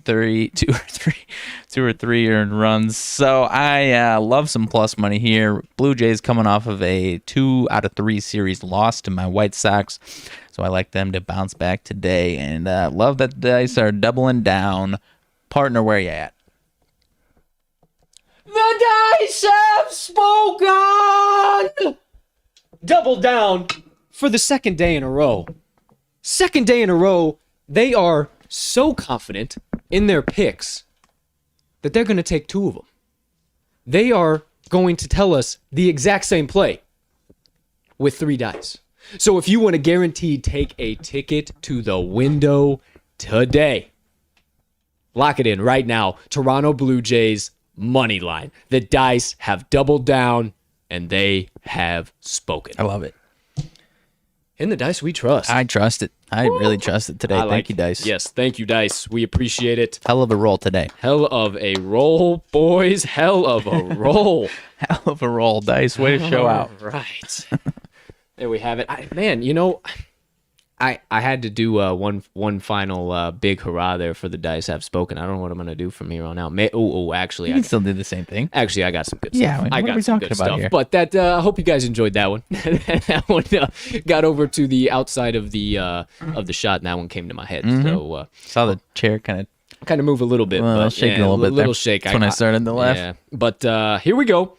or 3 earned runs. So I love some plus money here. Blue Jays coming off of a 2 out of 3 series loss to my White Sox, so I like them to bounce back today, and love that the dice are doubling down. Partner, where you at? The dice have spoken! Double down for the second day in a row. Second day in a row, they are so confident in their picks that they're going to take 2 of them. They are going to tell us the exact same play with 3 dice. So if you want to guaranteed take a ticket to the window today, lock it in right now. Toronto Blue Jays money line. The dice have doubled down, and they have spoken. I love it. In the dice we trust. I trust it. I really trust it today. Thank you, dice. Yes, thank you, dice. We appreciate it. Hell of a roll today. Hell of a roll, boys. Hell of a roll. Hell of a roll, dice. Way to show out. Right. There we have it. I had to do one final big hurrah there for the dice have spoken. I don't know what I'm gonna do from here on out. Actually, you can still do the same thing. Actually, I got some good stuff. Yeah, I got some good stuff. Here? But that I hope you guys enjoyed that one. That one got over to the outside of the shot, and that one came to my head. Mm-hmm. So saw the chair kind of move a little bit, but shaking a little bit. Shake. That's when I started to laugh. Yeah, but here we go.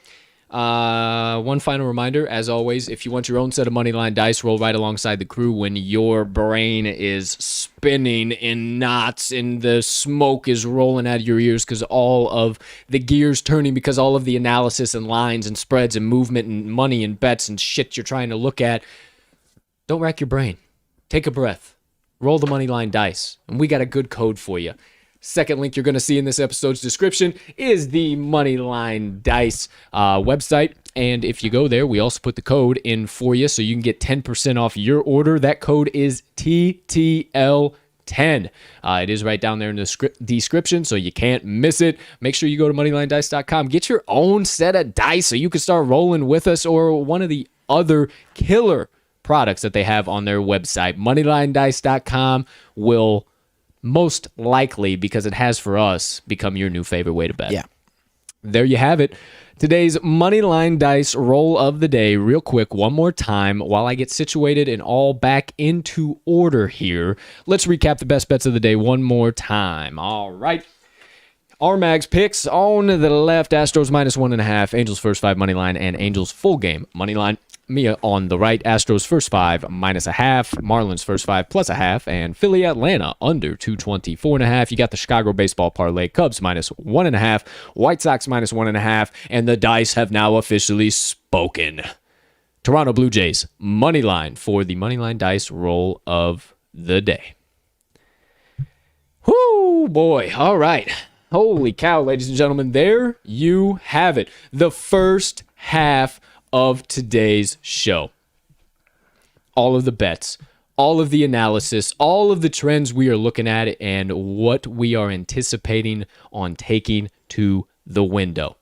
One final reminder, as always, if you want your own set of Moneyline Dice, roll right alongside the crew when your brain is spinning in knots and the smoke is rolling out of your ears because all of the gears turning, because all of the analysis and lines and spreads and movement and money and bets and shit you're trying to look at. Don't rack your brain. Take a breath. Roll the Moneyline Dice, and we got a good code for you. Second link you're going to see in this episode's description is the Moneyline Dice website. And if you go there, we also put the code in for you so you can get 10% off your order. That code is TTL10. It is right down there in the description, so you can't miss it. Make sure you go to moneylinedice.com. Get your own set of dice so you can start rolling with us or one of the other killer products that they have on their website. Moneylinedice.com will most likely, because it has for us, become your new favorite way to bet. Yeah. There you have it. Today's Moneyline Dice roll of the day. Real quick, one more time, while I get situated and all back into order here. Let's recap the best bets of the day one more time. All right. RMags picks on the left, Astros -1.5, Angels first 5 money line, and Angels full game money line. Mia on the right, Astros first 5 -0.5, Marlins first 5 +0.5, and Philly Atlanta under 224.5. You got the Chicago Baseball Parlay, Cubs -1.5, White Sox -1.5, and the dice have now officially spoken. Toronto Blue Jays money line for the Moneyline Dice roll of the day. Whoo, boy. All right. Holy cow, ladies and gentlemen, there you have it. The first half of today's show. All of the bets, all of the analysis, all of the trends we are looking at, and what we are anticipating on taking to the window.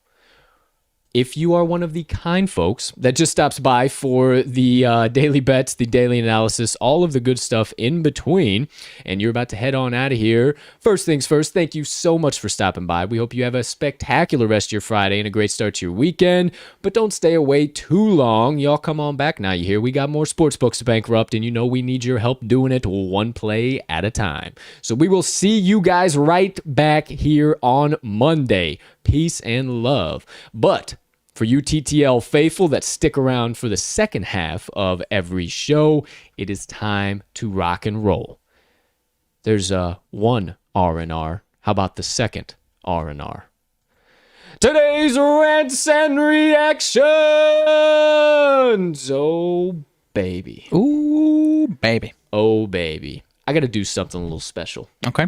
If you are one of the kind folks that just stops by for the daily bets, the daily analysis, all of the good stuff in between, and you're about to head on out of here, first things first, thank you so much for stopping by. We hope you have a spectacular rest of your Friday and a great start to your weekend, but don't stay away too long. Y'all come on back now. You hear we got more sportsbooks to bankrupt, and you know we need your help doing it one play at a time. So we will see you guys right back here on Monday. Peace and love. But for you TTL faithful that stick around for the second half of every show, it is time to rock and roll. There's one R&R. How about the second R&R? Today's Rants and Reactions! Oh, baby. Ooh, baby. Oh, baby. I got to do something a little special. Okay.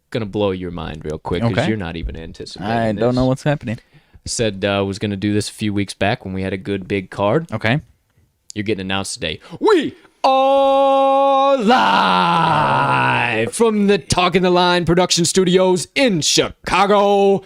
Gonna blow your mind real quick because you're not even anticipating I don't know what's happening. Said was going to do this a few weeks back when we had a good big card. Okay. You're getting announced today. We are live from the Talking the Line production studios in Chicago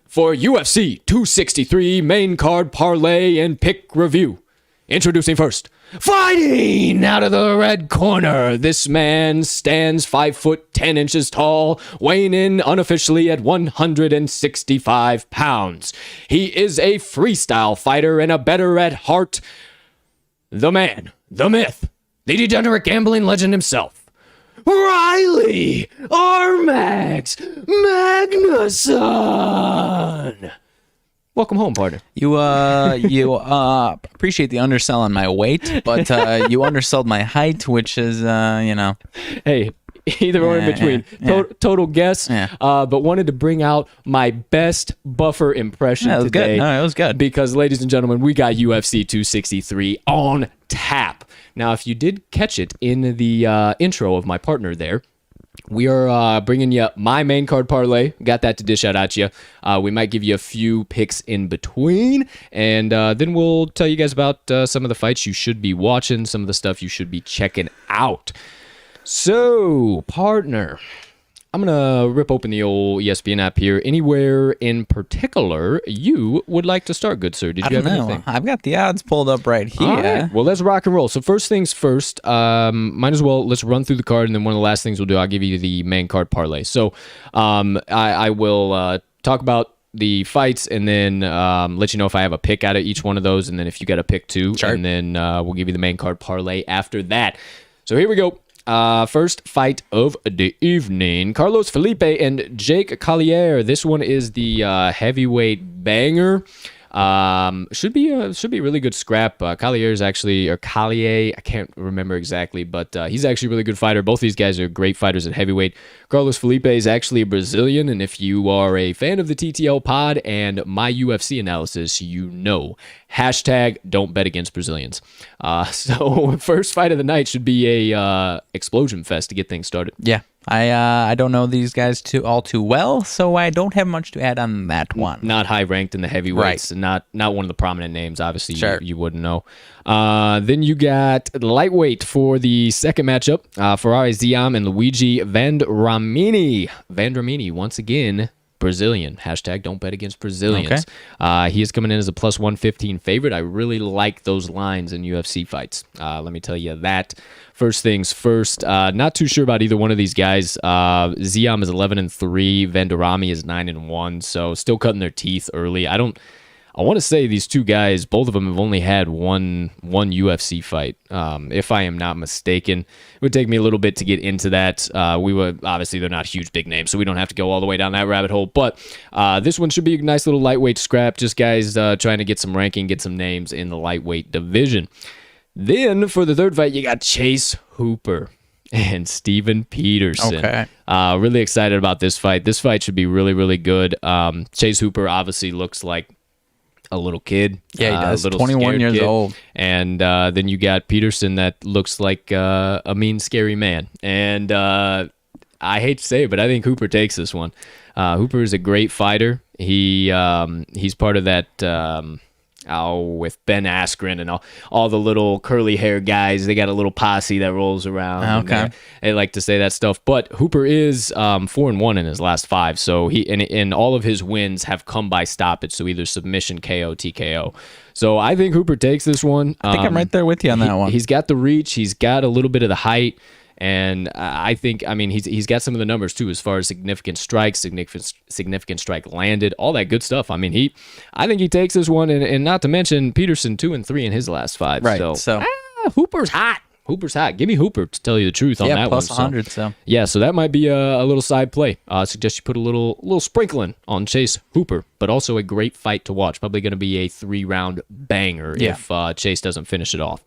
for UFC 263 main card parlay and pick review. Introducing first, fighting out of the red corner, this man stands 5'10" tall, weighing in unofficially at 165 pounds. He is a freestyle fighter and a bettor at heart. The man, the myth, the degenerate gambling legend himself, Riley RMags Magnuson. Welcome home, partner. You appreciate the undersell on my weight, but you undersold my height, which is, Hey, either or in between. Total guess, but wanted to bring out my best buffer impression it was today. Good. No, it was good. Because, ladies and gentlemen, we got UFC 263 on tap. Now, if you did catch it in the intro of my partner there, we are bringing you my main card parlay. Got that to dish out at you. We might give you a few picks in between, and then we'll tell you guys about some of the fights you should be watching, some of the stuff you should be checking out. So, partner, I'm going to rip open the old ESPN app here. Anywhere in particular you would like to start, good sir? Did you have anything? I've got the odds pulled up right here. All right. Well, let's rock and roll. So first things first, might as well, let's run through the card, and then one of the last things we'll do, I'll give you the main card parlay. So I will talk about the fights, and then let you know if I have a pick out of each one of those, and then if you got a pick too, and then we'll give you the main card parlay after that. So here we go. First fight of the evening, Carlos Felipe and Jake Collier. This one is the heavyweight banger. Should be a really good scrap. Collier is actually, or Collier, I can't remember exactly, but he's actually a really good fighter. Both these guys are great fighters at heavyweight. Carlos Felipe is actually a Brazilian, and if you are a fan of the TTL pod and my UFC analysis, you know, hashtag don't bet against Brazilians. So first fight of the night should be a explosion fest to get things started. Yeah. I don't know these guys all too well, so I don't have much to add on that one. Not high ranked in the heavyweights, and not one of the prominent names. Obviously, you wouldn't know. Then you got lightweight for the second matchup. Ferrari Ziam and Luigi Vendramini. Vendramini once again. Brazilian. Hashtag don't bet against Brazilians. Okay. He is coming in as a plus 115 favorite. I really like those lines in UFC fights. Let me tell you that. First things first, not too sure about either one of these guys. Ziam is 11-3. Vendrami is 9-1. So still cutting their teeth early. I want to say these two guys, both of them have only had one UFC fight, if I am not mistaken. It would take me a little bit to get into that. Obviously, they're not huge, big names, so we don't have to go all the way down that rabbit hole. But this one should be a nice little lightweight scrap. Just guys trying to get some ranking, get some names in the lightweight division. Then for the third fight, you got Chase Hooper and Steven Peterson. Okay. Really excited about this fight. This fight should be really, really good. Chase Hooper obviously looks like a little kid. Yeah, he does. 21 years old. And then you got Peterson that looks like a mean, scary man. And I hate to say it, but I think Hooper takes this one. Hooper is a great fighter. He's part of that, with Ben Askren and all the little curly hair guys. They got a little posse that rolls around. Okay. They like to say that stuff. But Hooper is 4-1 in his last 5. So and all of his wins have come by stoppage. So either submission, KO, TKO. So I think Hooper takes this one. I think I'm right there with you on that one. He's got the reach. He's got a little bit of the height. And I think, he's got some of the numbers too, as far as significant strikes, significant strike landed, all that good stuff. I think he takes this one, and not to mention Peterson 2-3 in his last 5. Right. So Hooper's hot. Hooper's hot. Give me Hooper, to tell you the truth, on that plus one. 100. So yeah, so that might be a little side play. I suggest you put a little sprinkling on Chase Hooper, but also a great fight to watch. Probably going to be a 3-round banger if Chase doesn't finish it off.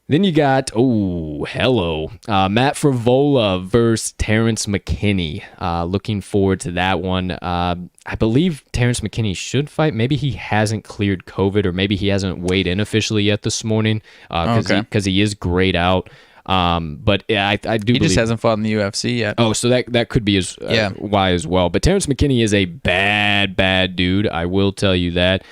Then you got, Matt Frivola versus Terrence McKinney. Looking forward to that one. I believe Terrence McKinney should fight. Maybe he hasn't cleared COVID, or maybe he hasn't weighed in officially yet this morning because he is grayed out. But yeah, I do. He just hasn't fought in the UFC yet. Oh, so that could be why as well. But Terrence McKinney is a bad dude. I will tell you that.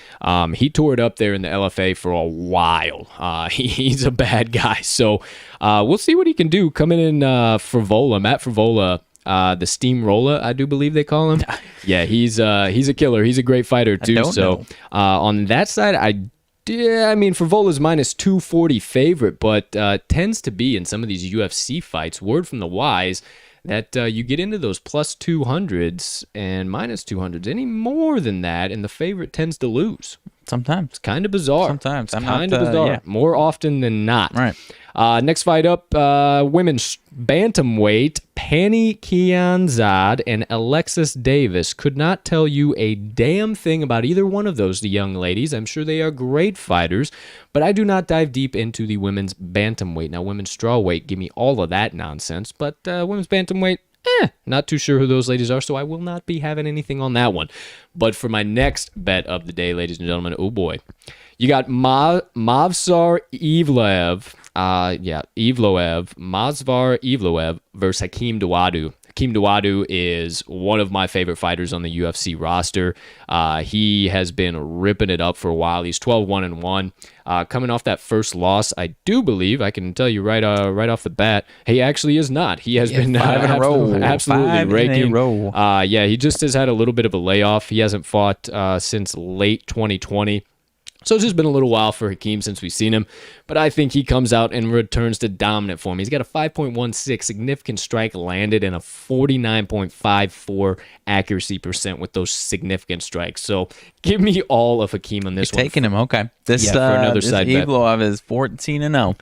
He tore it up there in the LFA for a while. He's a bad guy. So we'll see what he can do coming in. Matt Frivola. The Steamroller, I do believe they call him. Yeah, he's a killer. He's a great fighter too. On that side, Frivola's minus 240 favorite, but tends to be in some of these UFC fights. Word from the wise that you get into those plus 200s and minus 200s. Any more than that, and the favorite tends to lose. Sometimes. It's kind of bizarre. Sometimes. It's kind of bizarre. Yeah. More often than not. Right. Next fight up, women's bantamweight, Pani Kianzad and Alexis Davis. Could not tell you a damn thing about either one of those young ladies. I'm sure they are great fighters, but I do not dive deep into the women's bantamweight. Now, women's strawweight, give me all of that nonsense, but women's bantamweight, not too sure who those ladies are, so I will not be having anything on that one. But for my next bet of the day, ladies and gentlemen, oh boy, you got Mavsar Evloev. Mavsar Evloev versus Hakeem Dawodu. Hakeem Dawodu is one of my favorite fighters on the UFC roster. He has been ripping it up for a while. He's 12-1-1. Coming off that first loss, I do believe, I can tell you right off the bat, he actually is not. He has been 5 in a row. Absolutely 5 raking. in a row. He just has had a little bit of a layoff. He hasn't fought since late 2020. So it's just been a little while for Hakeem since we've seen him, but I think he comes out and returns to dominant form. He's got a 5.16 significant strike landed and a 49.54 accuracy percent with those significant strikes. So give me all of Hakeem on this one. Taking him, okay. For another side bet. Evloev is 14-0.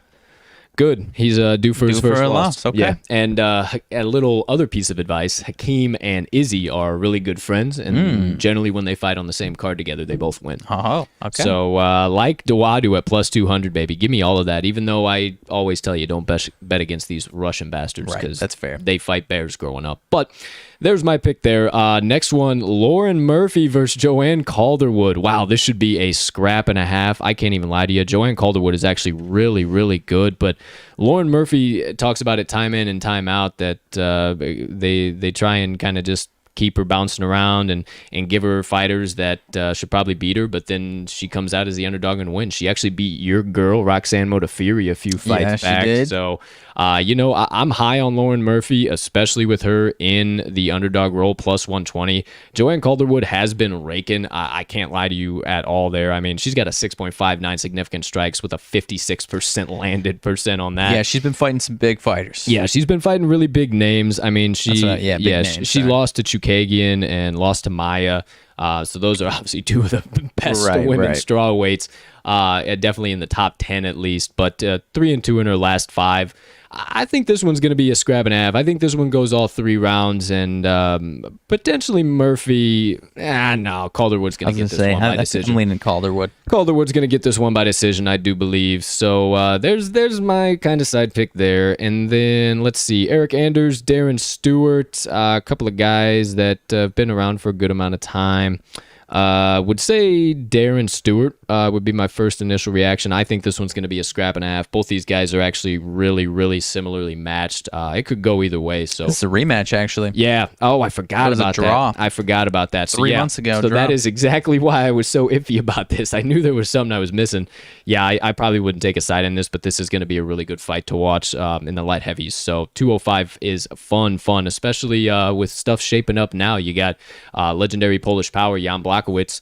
Good. He's due for his first loss. Okay. Yeah. And a little other piece of advice, Hakeem and Izzy are really good friends, and generally when they fight on the same card together, they both win. Oh, okay. So like Dawodu at plus 200, baby. Give me all of that, even though I always tell you don't bet against these Russian bastards, because that's fair. They fight bears growing up. But there's my pick there. Next one, Lauren Murphy versus Joanne Calderwood. Wow, this should be a scrap and a half. I can't even lie to you. Joanne Calderwood is actually really, really good, but Lauren Murphy talks about it time in and time out that they try and kind of just keep her bouncing around and give her fighters that should probably beat her, but then she comes out as the underdog and wins. She actually beat your girl, Roxanne Modafferi, a few fights back. She did. So, I'm high on Lauren Murphy, especially with her in the underdog role, plus 120. Joanne Calderwood has been raking. I can't lie to you at all there. I mean, she's got a 6.59 significant strikes with a 56% landed percent on that. Yeah, she's been fighting some big fighters. Yeah, she's been fighting really big names. I mean, she lost to Chukagian and lost to Maya. So those are obviously two of the best women's strawweights, definitely in the top 10 at least, but 3-2 in her last 5. I think this one's going to be a scrap and a half. I think this one goes all 3 rounds, and potentially Murphy. Calderwood's going to get this one by decision. I'm leaning Calderwood. Calderwood's going to get this one by decision, I do believe. So there's my kind of side pick there. And then let's see, Eric Anders, Darren Stewart, a couple of guys that have been around for a good amount of time. Would say Darren Stewart would be my first initial reaction. I think this one's going to be a scrap and a half. Both these guys are actually really, really similarly matched. It could go either way. So it's a rematch, actually. Yeah. Oh, I forgot about a draw. that. I forgot about that. So, 3 months ago. So draw. that is exactly why I was so iffy about this. I knew there was something I was missing. Yeah, I probably wouldn't take a side in this, but this is going to be a really good fight to watch in the light heavies. So 205 is fun, especially with stuff shaping up now. You got legendary Polish power Jan Blachowicz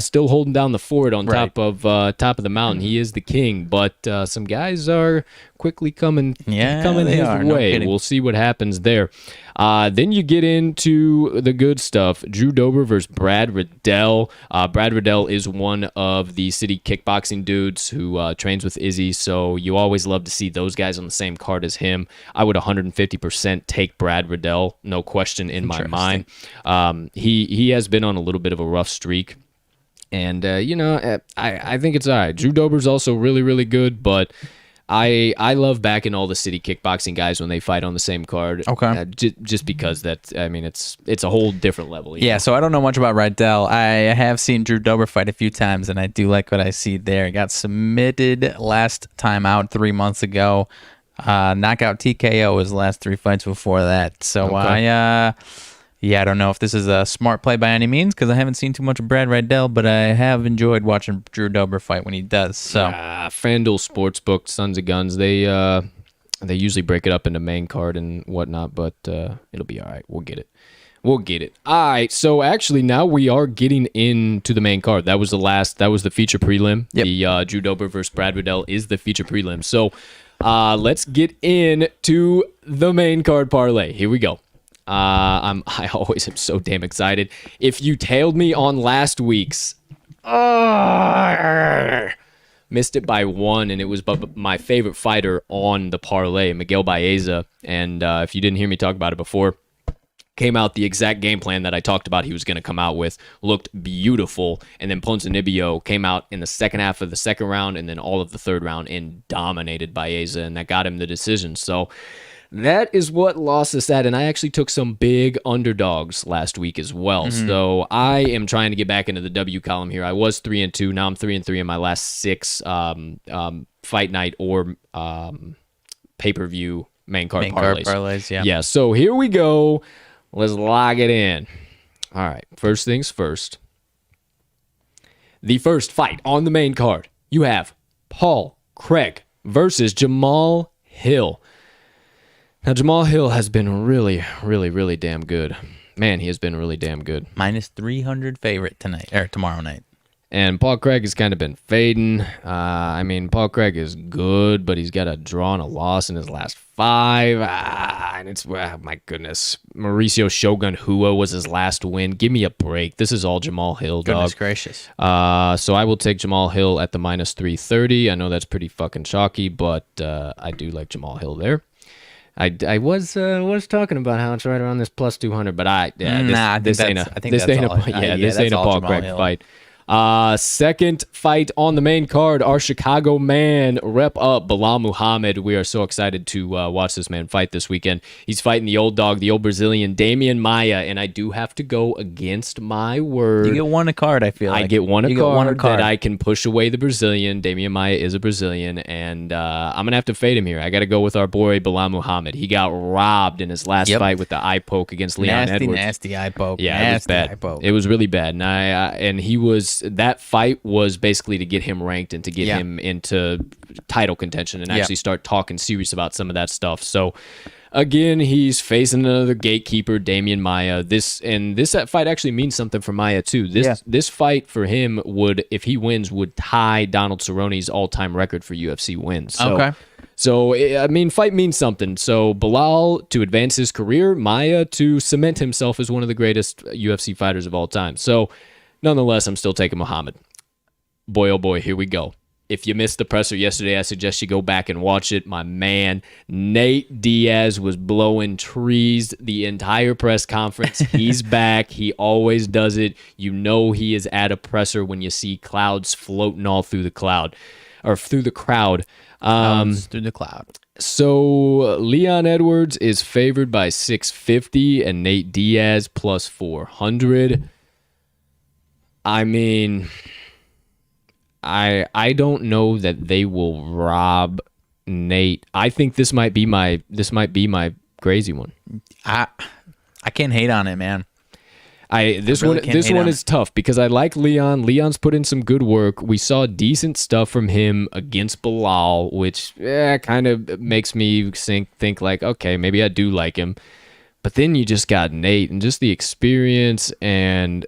still holding down the fort on top of the mountain. He is the king, but some guys are quickly coming his way. No, we'll see what happens there. Then you get into the good stuff. Drew Dober versus Brad Riddell. Brad Riddell is one of the city kickboxing dudes who trains with Izzy, so you always love to see those guys on the same card as him. I would 150% take Brad Riddell, no question in my mind. He has been on a little bit of a rough streak, and I think it's all right. Drew Dober's also really, really good, but I love backing all the city kickboxing guys when they fight on the same card. Okay. Just because it's a whole different level. Yeah, so I don't know much about Riddell. I have seen Drew Dober fight a few times, and I do like what I see there. He got submitted last time out 3 months ago. Knockout TKO his last 3 fights before that. So I don't know if this is a smart play by any means because I haven't seen too much of Brad Riddell, but I have enjoyed watching Drew Dober fight when he does. So FanDuel Sportsbook, Sons of Guns, they usually break it up into main card and whatnot, but it'll be all right. We'll get it. All right, so actually now we are getting into the main card. That was the feature prelim. Yep. The Drew Dober versus Brad Riddell is the feature prelim. So let's get into the main card parlay. Here we go. I always am so damn excited. If you tailed me on last week's, missed it by 1, and it was my favorite fighter on the parlay, Miguel Baeza. And if you didn't hear me talk about it before, came out the exact game plan that I talked about he was going to come out with, looked beautiful, and then Ponzinibbio came out in the second half of the second round and then all of the third round and dominated Baeza, and that got him the decision. So that is what lost us that, and I actually took some big underdogs last week as well. Mm-hmm. So I am trying to get back into the W column here. I was 3-2. Now I'm 3-3 in my last 6 fight night or pay-per-view main card parlays. Yeah. So here we go. Let's lock it in. All right. First things first. The first fight on the main card. You have Paul Craig versus Jamal Hill. Now, Jamal Hill has been really, really, really damn good. Man, he has been really damn good. Minus 300 favorite tomorrow night. And Paul Craig has kind of been fading. Paul Craig is good, but he's got a draw and a loss in his last 5. And it's, my goodness. Mauricio Shogun Hua was his last win. Give me a break. This is all Jamal Hill, dog. Goodness gracious. So I will take Jamal Hill at the minus 330. I know that's pretty fucking chalky, but I do like Jamal Hill there. I was talking about how it's right around this plus 200, but this ain't a Paul Craig fight. Second fight on the main card, our Chicago man, rep up Bilal Muhammad. We are so excited to watch this man fight this weekend. He's fighting the old dog, the old Brazilian, Damian Maia, and I do have to go against my word. You get one a card, I feel like. I get one a card that I can push away the Brazilian. Damian Maia is a Brazilian, and I'm going to have to fade him here. I got to go with our boy, Bilal Muhammad. He got robbed in his last fight with the eye poke against Leon Edwards. Nasty eye poke. Yeah, it was bad. It was really bad, and that fight was basically to get him ranked and to get him into title contention and actually start talking serious about some of that stuff. So again, he's facing another gatekeeper, Damian Maia. This fight actually means something for Maia too. This fight for him if he wins, would tie Donald Cerrone's all-time record for UFC wins. So, fight means something. So Bilal to advance his career, Maia to cement himself as one of the greatest UFC fighters of all time. So nonetheless, I'm still taking Muhammad. Boy, oh boy, here we go. If you missed the presser yesterday, I suggest you go back and watch it. My man, Nate Diaz, was blowing trees the entire press conference. He's back. He always does it. You know he is at a presser when you see clouds floating all through the crowd. Through the cloud. So Leon Edwards is favored by 650 and Nate Diaz plus 400. I mean, I don't know that they will rob Nate. I think this might be my crazy one. I can't hate on it, man. This one is tough because I like Leon. Leon's put in some good work. We saw decent stuff from him against Bilal, which kind of makes me think like, okay, maybe I do like him. But then you just got Nate and just the experience, and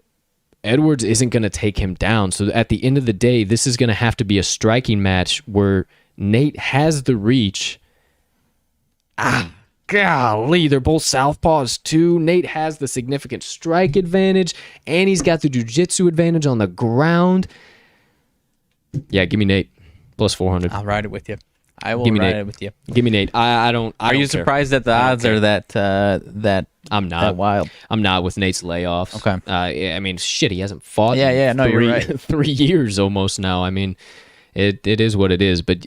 Edwards isn't going to take him down. So at the end of the day, this is going to have to be a striking match where Nate has the reach. Golly, they're both southpaws too. Nate has the significant strike advantage, and he's got the jiu-jitsu advantage on the ground. Yeah, give me Nate. Plus 400. I'll ride it with you. I will ride it with you. Give me Nate. I don't. Are you surprised that the odds are that I'm not that wild? I'm not with Nate's layoffs. Okay. I mean, shit, he hasn't fought. Yeah. No, you're right. 3 years almost now. I mean, it is what it is. But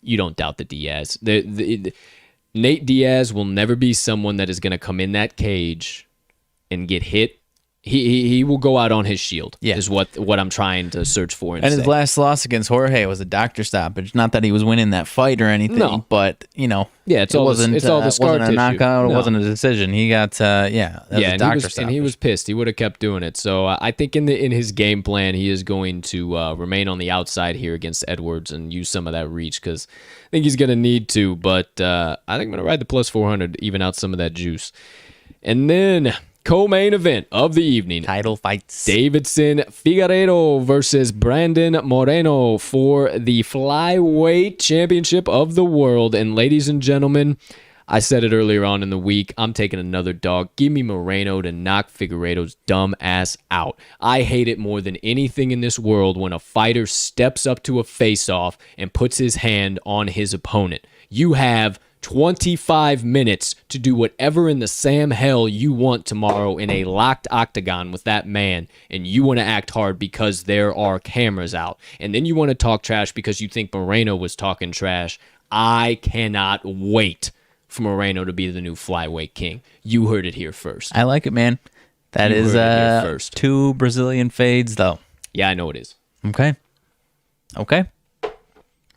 you don't doubt the Diaz. Nate Diaz will never be someone that is going to come in that cage and get hit. He will go out on his shield. Yeah. Is what I'm trying to search for. And his last loss against Jorge was a doctor stoppage. Not that he was winning that fight or anything, but yeah, it wasn't a knockout. It wasn't a decision. He got stoppage. And he was pissed. He would have kept doing it. So I think in his game plan, he is going to remain on the outside here against Edwards and use some of that reach because I think he's going to need to. But I think I'm going to ride the plus 400, even out some of that juice, and then. Co-main event of the evening. Title fights. Davidson Figueiredo versus Brandon Moreno for the flyweight championship of the world. And ladies and gentlemen, I said it earlier on in the week, I'm taking another dog. Give me Moreno to knock Figueiredo's dumb ass out. I hate it more than anything in this world when a fighter steps up to a face-off and puts his hand on his opponent. You have 25 minutes to do whatever in the Sam hell you want tomorrow in a locked octagon with that man, and you want to act hard because there are cameras out. And then you want to talk trash because you think Moreno was talking trash. I cannot wait for Moreno to be the new flyweight king. You heard it here first. I like it, man. That is 2 Brazilian fades, though. Yeah, I know it is. Okay.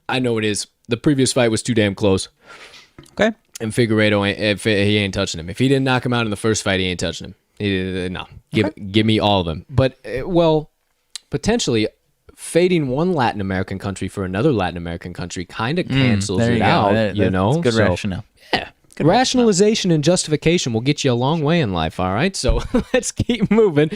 I know it is. The previous fight was too damn close. Okay. And Figueiredo, he ain't touching him. If he didn't knock him out in the first fight, he ain't touching him. No. Give me all of them. But, potentially fading one Latin American country for another Latin American country kind of cancels it out, That's good rationale. Yeah. Good rationalization and justification will get you a long way in life, all right? So let's keep moving.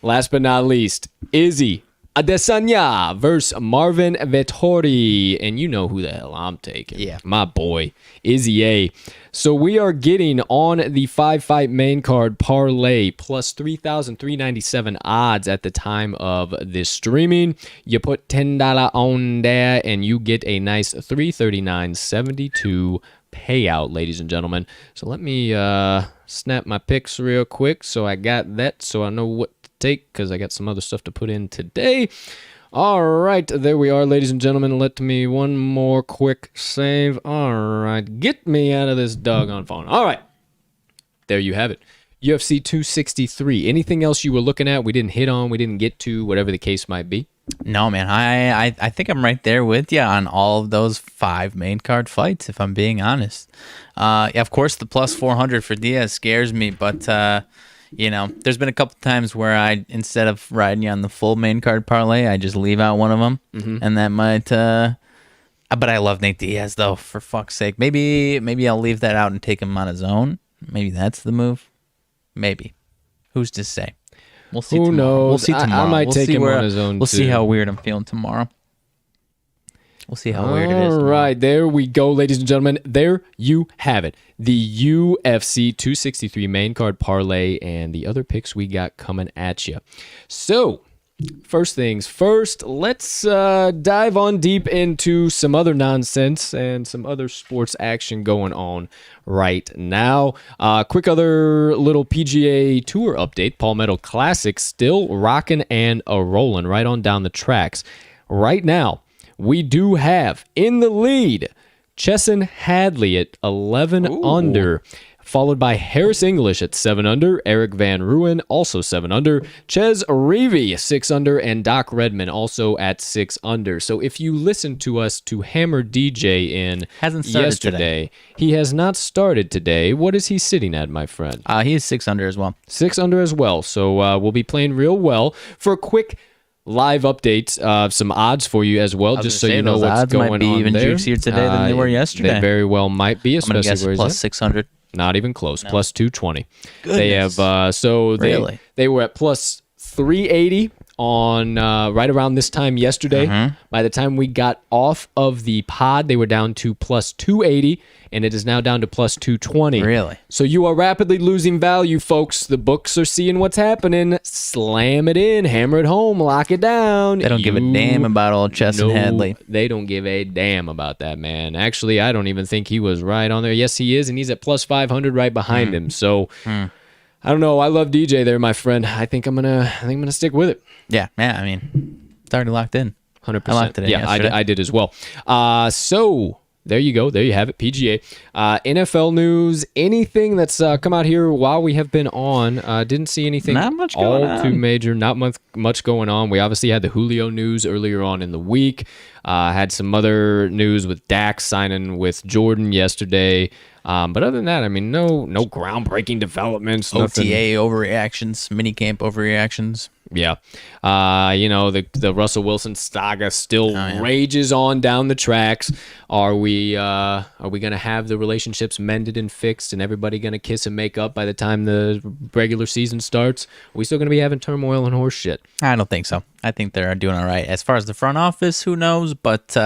Last but not least, Izzy Adesanya versus Marvin Vettori. And you know who the hell I'm taking. Yeah. My boy, Izzy A. So we are getting on the 5-fight main card parlay plus 3,397 odds at the time of this streaming. You put $10 on there and you get a nice 339.72 payout, ladies and gentlemen. So let me snap my picks real quick so I got that so I know what take because I got some other stuff to put in today. All right, there we are, ladies and gentlemen. Let me one more quick save. All right, get me out of this doggone phone. All right, there you have it. UFC 263. Anything else you were looking at we didn't hit on, we didn't get to, whatever the case might be? No, man. I think I'm right there with you on all of those 5 main card fights, if I'm being honest. Yeah, of course, the plus 400 for Diaz scares me, but there's been a couple times where instead of riding you on the full main card parlay, I just leave out one of them, and that might. But I love Nate Diaz though, for fuck's sake. Maybe I'll leave that out and take him on his own. Maybe that's the move. Maybe. Who's to say? We'll see. Who knows? We'll see tomorrow. I might take him on his own. We'll see how weird I'm feeling tomorrow. We'll see how weird it is. All right, there we go, ladies and gentlemen. There you have it. The UFC 263 main card parlay and the other picks we got coming at you. So, first things first, let's dive on deep into some other nonsense and some other sports action going on right now. Quick other little PGA Tour update. Palmetto Classic still rocking and rolling right on down the tracks. Right now, we do have in the lead Chesson Hadley at 11 under, followed by Harris English at 7 under, Eric Van Ruin also 7 under, Ches Reavy 6 under, and Doc Redman also at 6 under. So if you listen to us to hammer DJ in yesterday, he has not started today. What is he sitting at, my friend? He is 6 under as well. 6 under as well. So we'll be playing real well. For a quick live update, some odds for you as well, just so you know what's going on there. Might be even juicier today than they were yesterday. They very well might be, especially I'm gonna guess plus 600. Not even close. No. Plus 220. Goodness. They have they were at plus 380 on right around this time yesterday. By the time we got off of the pod, they were down to plus 280, and it is now down to plus 220. Really? So you are rapidly losing value, folks. The books are seeing what's happening. Slam it in, hammer it home, lock it down. They don't give a damn about old Chess and Hadley. They don't give a damn about that, man. Actually, I don't even think he was right on there. Yes, he is, and he's at plus 500 right behind him. So I don't know. I love DJ there, my friend. I think I'm gonna stick with it. Yeah. I mean, it's already locked in. 100%. I locked it in. Yeah, I did as well. So there you go. There you have it. PGA. NFL news. Anything that's come out here while we have been on. Didn't see anything. Not much going on. Too major. Not much going on. We obviously had the Julio news earlier on in the week. Had some other news with Dak signing with Jordan yesterday. But other than that, I mean, no groundbreaking developments. OTA nothing. overreactions, minicamp overreactions. Yeah. The Russell Wilson saga still rages on down the tracks. Are we going to have the relationships mended and fixed and everybody going to kiss and make up by the time the regular season starts? Are we still going to be having turmoil and horse shit? I don't think so. I think they're doing all right. As far as the front office, who knows? But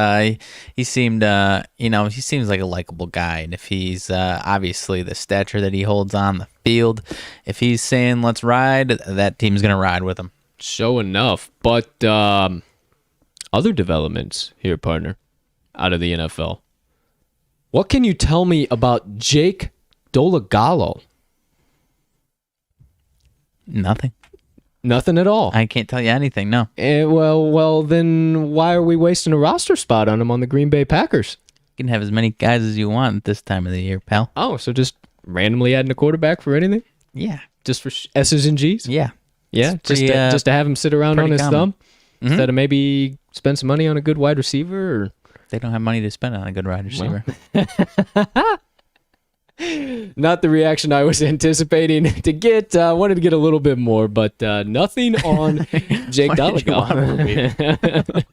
he seemed, he seems like a likable guy. And if he's obviously the stature that he holds on the field, if he's saying let's ride, that team's going to ride with him. Sure enough. But other developments here, partner, out of the NFL. What can you tell me about Jake Dolegala? Nothing at all. I can't tell you anything, no. Well, then why are we wasting a roster spot on him on the Green Bay Packers? You can have as many guys as you want at this time of the year, pal. Oh, so just randomly adding a quarterback for anything? Yeah. Just for S's and G's? Yeah. Yeah, just to have him sit around on his thumb? Instead of maybe spend some money on a good wide receiver? Or? They don't have money to spend on a good wide receiver. Well. Not the reaction I was anticipating to get. Wanted to get a little bit more, but nothing on Jake Dolegala.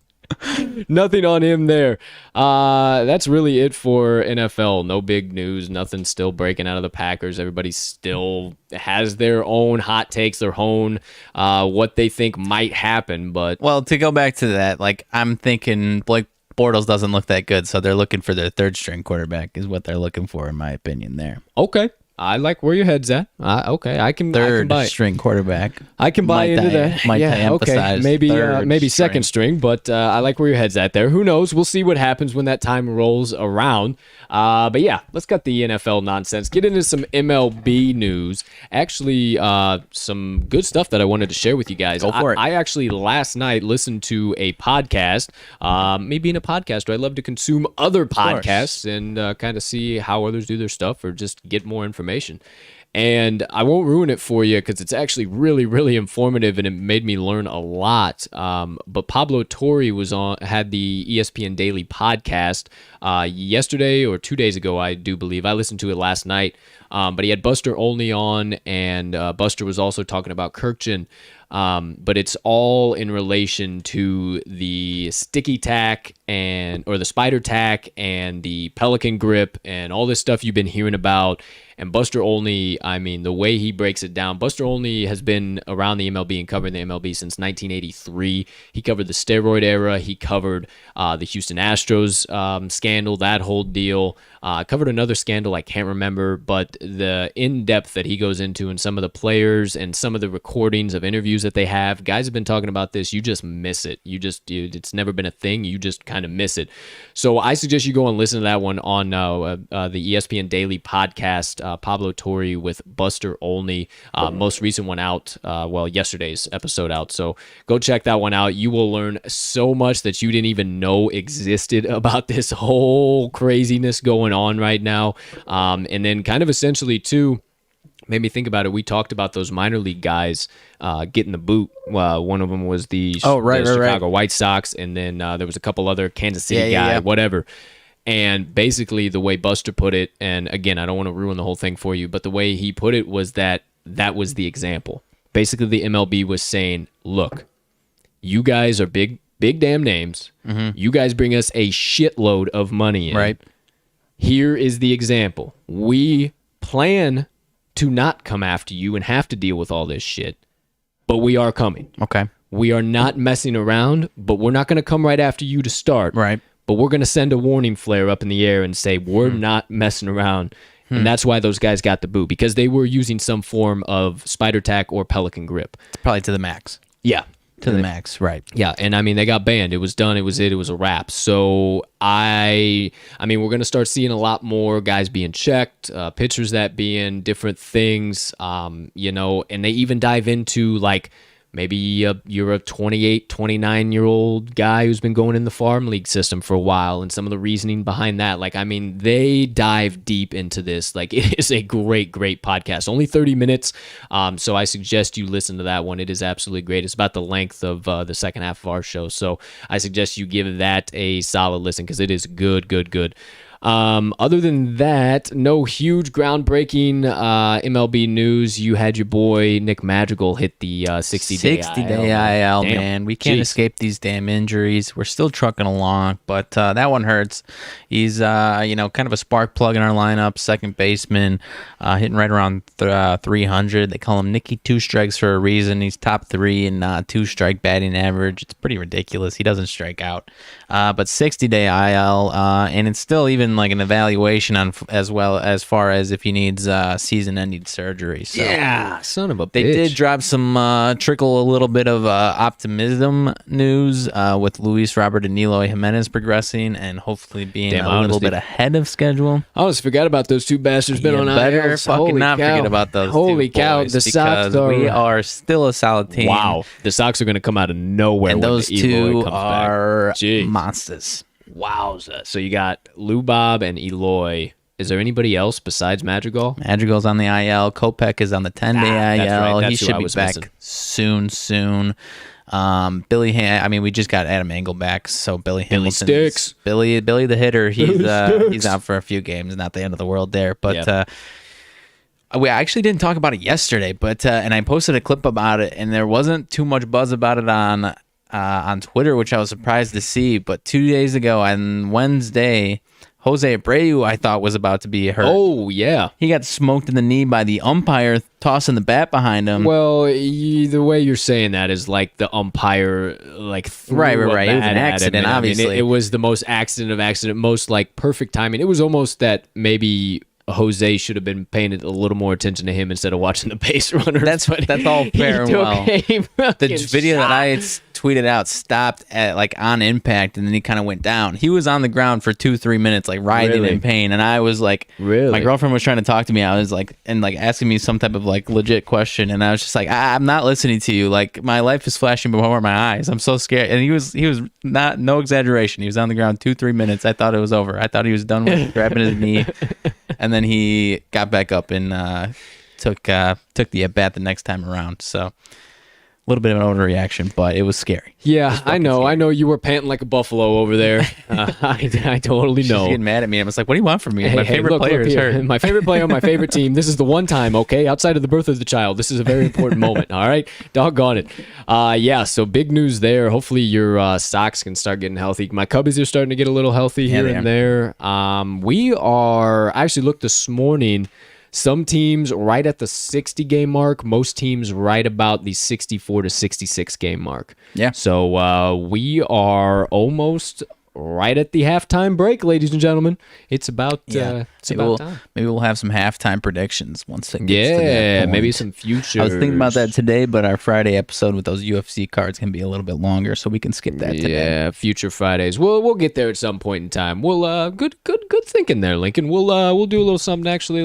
Nothing on him there. That's really it for NFL. No big news. Nothing still breaking out of the Packers. Everybody still has their own hot takes, their own what they think might happen. But well, to go back to that, I'm thinking Blake Bortles doesn't look that good, so they're looking for their third string quarterback is what they're looking for, in my opinion. There. Okay. I like where your head's at. Okay, I can buy it. String quarterback. I can buy into that. Okay. Maybe second string, but I like where your head's at there. Who knows? We'll see what happens when that time rolls around. But yeah, let's cut the NFL nonsense. Get into some MLB news. Actually, some good stuff that I wanted to share with you guys. Go for it. I actually last night listened to a podcast. Me being a podcaster, I love to consume other podcasts and kind of see how others do their stuff or just get more information. And I won't ruin it for you because it's actually really, really informative and it made me learn a lot. But Pablo Torre had the ESPN Daily podcast yesterday or 2 days ago, I do believe. I listened to it last night. But he had Buster Olney on, and Buster was also talking about Kirkjian. But it's all in relation to the sticky tack or the spider tack and the pelican grip and all this stuff you've been hearing about. And Buster Olney, I mean, the way he breaks it down, Buster Olney has been around the MLB and covering the MLB since 1983. He covered the steroid era. He covered the Houston Astros scandal, that whole deal. Covered another scandal I can't remember, but the in-depth that he goes into and some of the players and some of the recordings of interviews interviews that they have. Guys have been talking about this. You just miss it. It's never been a thing. You just kind of miss it. So I suggest you go and listen to that one on the ESPN Daily podcast. Pablo Torre with Buster Olney, most recent one out. Yesterday's episode out. So go check that one out. You will learn so much that you didn't even know existed about this whole craziness going on right now. And then kind of essentially too, made me think about it. We talked about those minor league guys getting the boot. One of them was the Chicago White Sox, and then there was a couple other Kansas City guy, whatever. And basically the way Buster put it, and again, I don't want to ruin the whole thing for you, but the way he put it was that was the example. Basically, the MLB was saying, look, you guys are big damn names. Mm-hmm. You guys bring us a shitload of money in. Right. Here is the example. We plan to not come after you and have to deal with all this shit, but we are coming. Okay. We are not messing around, but we're not going to come right after you to start. Right. But we're going to send a warning flare up in the air and say, we're not messing around. And that's why those guys got the boot, because they were using some form of spider tack or pelican grip. It's probably to the max. Yeah. To the max, right. Yeah, and I mean, they got banned. It was done. It was a wrap. So I mean, we're going to start seeing a lot more guys being checked, pitchers that being different things, and they even dive into like, maybe you're a 28, 29-year-old guy who's been going in the farm league system for a while, and some of the reasoning behind that. Like, I mean, they dive deep into this. Like, it is a great, great podcast. Only 30 minutes, so I suggest you listen to that one. It is absolutely great. It's about the length of the second half of our show, so I suggest you give that a solid listen because it is good, good, good. Other than that, no huge groundbreaking MLB news. You had your boy Nick Madrigal hit the 60-day IL. Man. We can't escape these damn injuries. We're still trucking along, but that one hurts. He's kind of a spark plug in our lineup, second baseman, hitting right around 300. They call him Nicky Two Strikes for a reason. He's top 3 in two-strike batting average. It's pretty ridiculous. He doesn't strike out. But 60-day IL, and it's still even like an evaluation on as well as far as if he needs season-ending surgery. So yeah, son of a bitch. They did drop some trickle a little bit of optimism news with Luis Robert and Eloy Jimenez progressing and hopefully being a little bit ahead of schedule. I almost forgot about those two bastards. Been on better ILs. fucking Holy not cow. forget about those. Holy two cow! boys, The Sox we are still a solid team. Wow, the Sox are going to come out of nowhere. And when those the two Eloy comes are back. monsters. Wowza. So you got Lou Bob and Eloy. Is there anybody else besides Madrigal? Madrigal's on the IL. Kopech is on the 10-day IL. That's right. That's he should I be was back missing. soon. We just got Adam Engel back, so Billy Sticks. Billy the hitter. He's out for a few games. Not the end of the world there, but we actually didn't talk about it yesterday. But and I posted a clip about it, and there wasn't too much buzz about it on Twitter, which I was surprised to see. But 2 days ago on Wednesday, Jose Abreu, I thought, was about to be hurt. Oh, yeah. He got smoked in the knee by the umpire tossing the bat behind him. Well, the way you're saying that is like the umpire, like, threw right. a It was bat an at him. accident, And, obviously. I mean, it was the most accident of accident, most, like, perfect timing. It was almost that maybe Jose should have been paying a little more attention to him instead of watching the base runners. That's all fair and well. The video that I tweeted out stopped at like on impact, and then he kind of went down. He was on the ground for 2-3 minutes, like writhing in pain, and I was like, really? My girlfriend was trying to talk to me. I was like, and like asking me some type of like legit question, and I was just like, I'm not listening to you. Like my life is flashing before my eyes. I'm so scared. And he was not, no exaggeration. He was on the ground 2-3 minutes. I thought it was over. I thought he was done with grabbing his knee, and then he got back up and took the at bat the next time around. So. A little bit of an overreaction, but it was scary. Yeah, I know you were panting like a buffalo over there. I totally know. She's getting mad at me. I was like, what do you want from me? My favorite player is hurt. My favorite player on my favorite team. This is the one time, okay? Outside of the birth of the child. This is a very important moment, all right? Doggone it. Yeah, so big news there. Hopefully your Sox can start getting healthy. My Cubbies are starting to get a little healthy here and there. I actually looked this morning. Some teams right at the 60-game mark. Most teams right about the 64 to 66 game mark. Yeah. So we are almost right at the halftime break, ladies and gentlemen. It's about time. Maybe we'll have some halftime predictions once it gets to that point. Maybe some future. I was thinking about that today, but our Friday episode with those UFC cards can be a little bit longer, so we can skip that today. Yeah, future Fridays. We'll get there at some point in time. We'll good thinking there, Lincoln. We'll do a little something actually.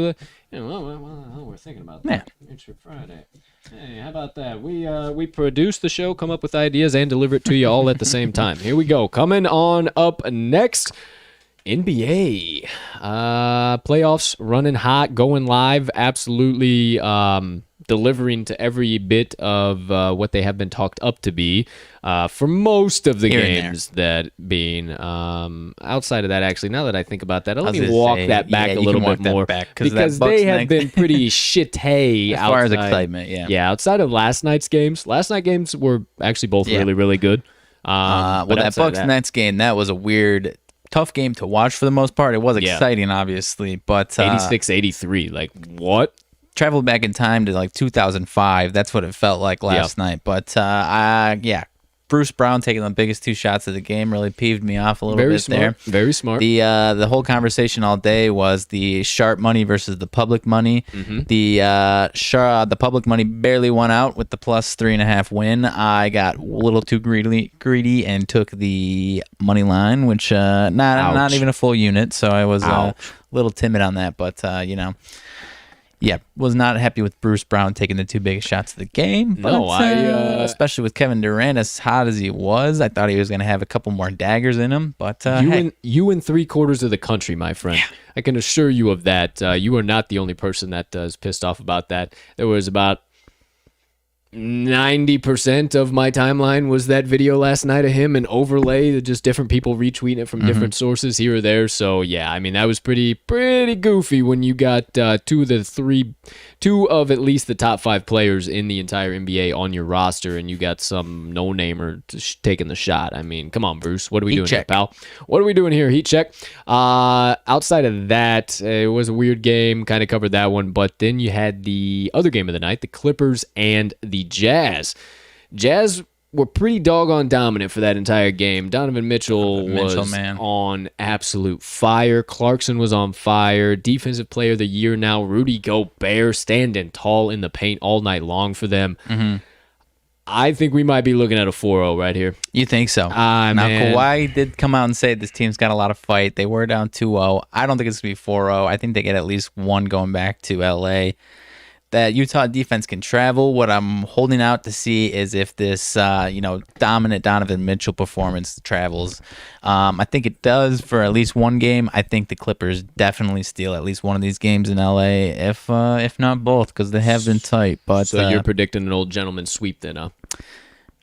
We're thinking about that. Future Friday. Hey, how about that? We produce the show, come up with ideas, and deliver it to you all at the same time. Here we go. Coming on up next, NBA. Playoffs running hot, going live, absolutely delivering to every bit of what they have been talked up to be for most of the games. That being outside of that, actually, now that I think about that, let me walk that back a little bit more because they have been pretty shitty as far as excitement. Yeah, outside of last night's games. Last night games were actually both really, really good. Well, that Bucks-Nets game, that was a weird, tough game to watch for the most part. It was exciting, obviously, but 86-83, like what? Traveled back in time to like 2005. That's what it felt like last night. But Bruce Brown taking the biggest two shots of the game really peeved me off a little bit there. Very smart. The whole conversation all day was the sharp money versus the public money. Mm-hmm. The public money barely won out with the plus 3.5 win. I got a little too greedy and took the money line, which not even a full unit. So I was a little timid on that, but was not happy with Bruce Brown taking the two biggest shots of the game. But, especially with Kevin Durant as hot as he was, I thought he was going to have a couple more daggers in him. But you and 3/4 of the country, my friend. Yeah. I can assure you of that. You are not the only person that is pissed off about that. There was about 90% of my timeline was that video last night of him and overlay just different people retweeting it from different sources here or there. So yeah, I mean that was pretty goofy when you got two of at least the top 5 players in the entire NBA on your roster, and you got some no-namer taking the shot. I mean, come on, Bruce, what are we doing here, pal? What are we doing here? Heat check. Outside of that, it was a weird game. Kind of covered that one, but then you had the other game of the night, the Clippers and the Jazz. Jazz were pretty doggone dominant for that entire game. Donovan Mitchell was on absolute fire. Clarkson was on fire. Defensive player of the year now, Rudy Gobert, standing tall in the paint all night long for them. Mm-hmm. I think we might be looking at a 4-0 right here. You think so? Now, Kawhi did come out and say this team's got a lot of fight. They were down 2-0. I don't think it's going to be 4-0. I think they get at least one going back to L.A. That Utah defense can travel. What I'm holding out to see is if this, dominant Donovan Mitchell performance travels. I think it does for at least one game. I think the Clippers definitely steal at least one of these games in LA, if not both, because they have been tight. But so you're predicting an old gentleman sweep then, huh?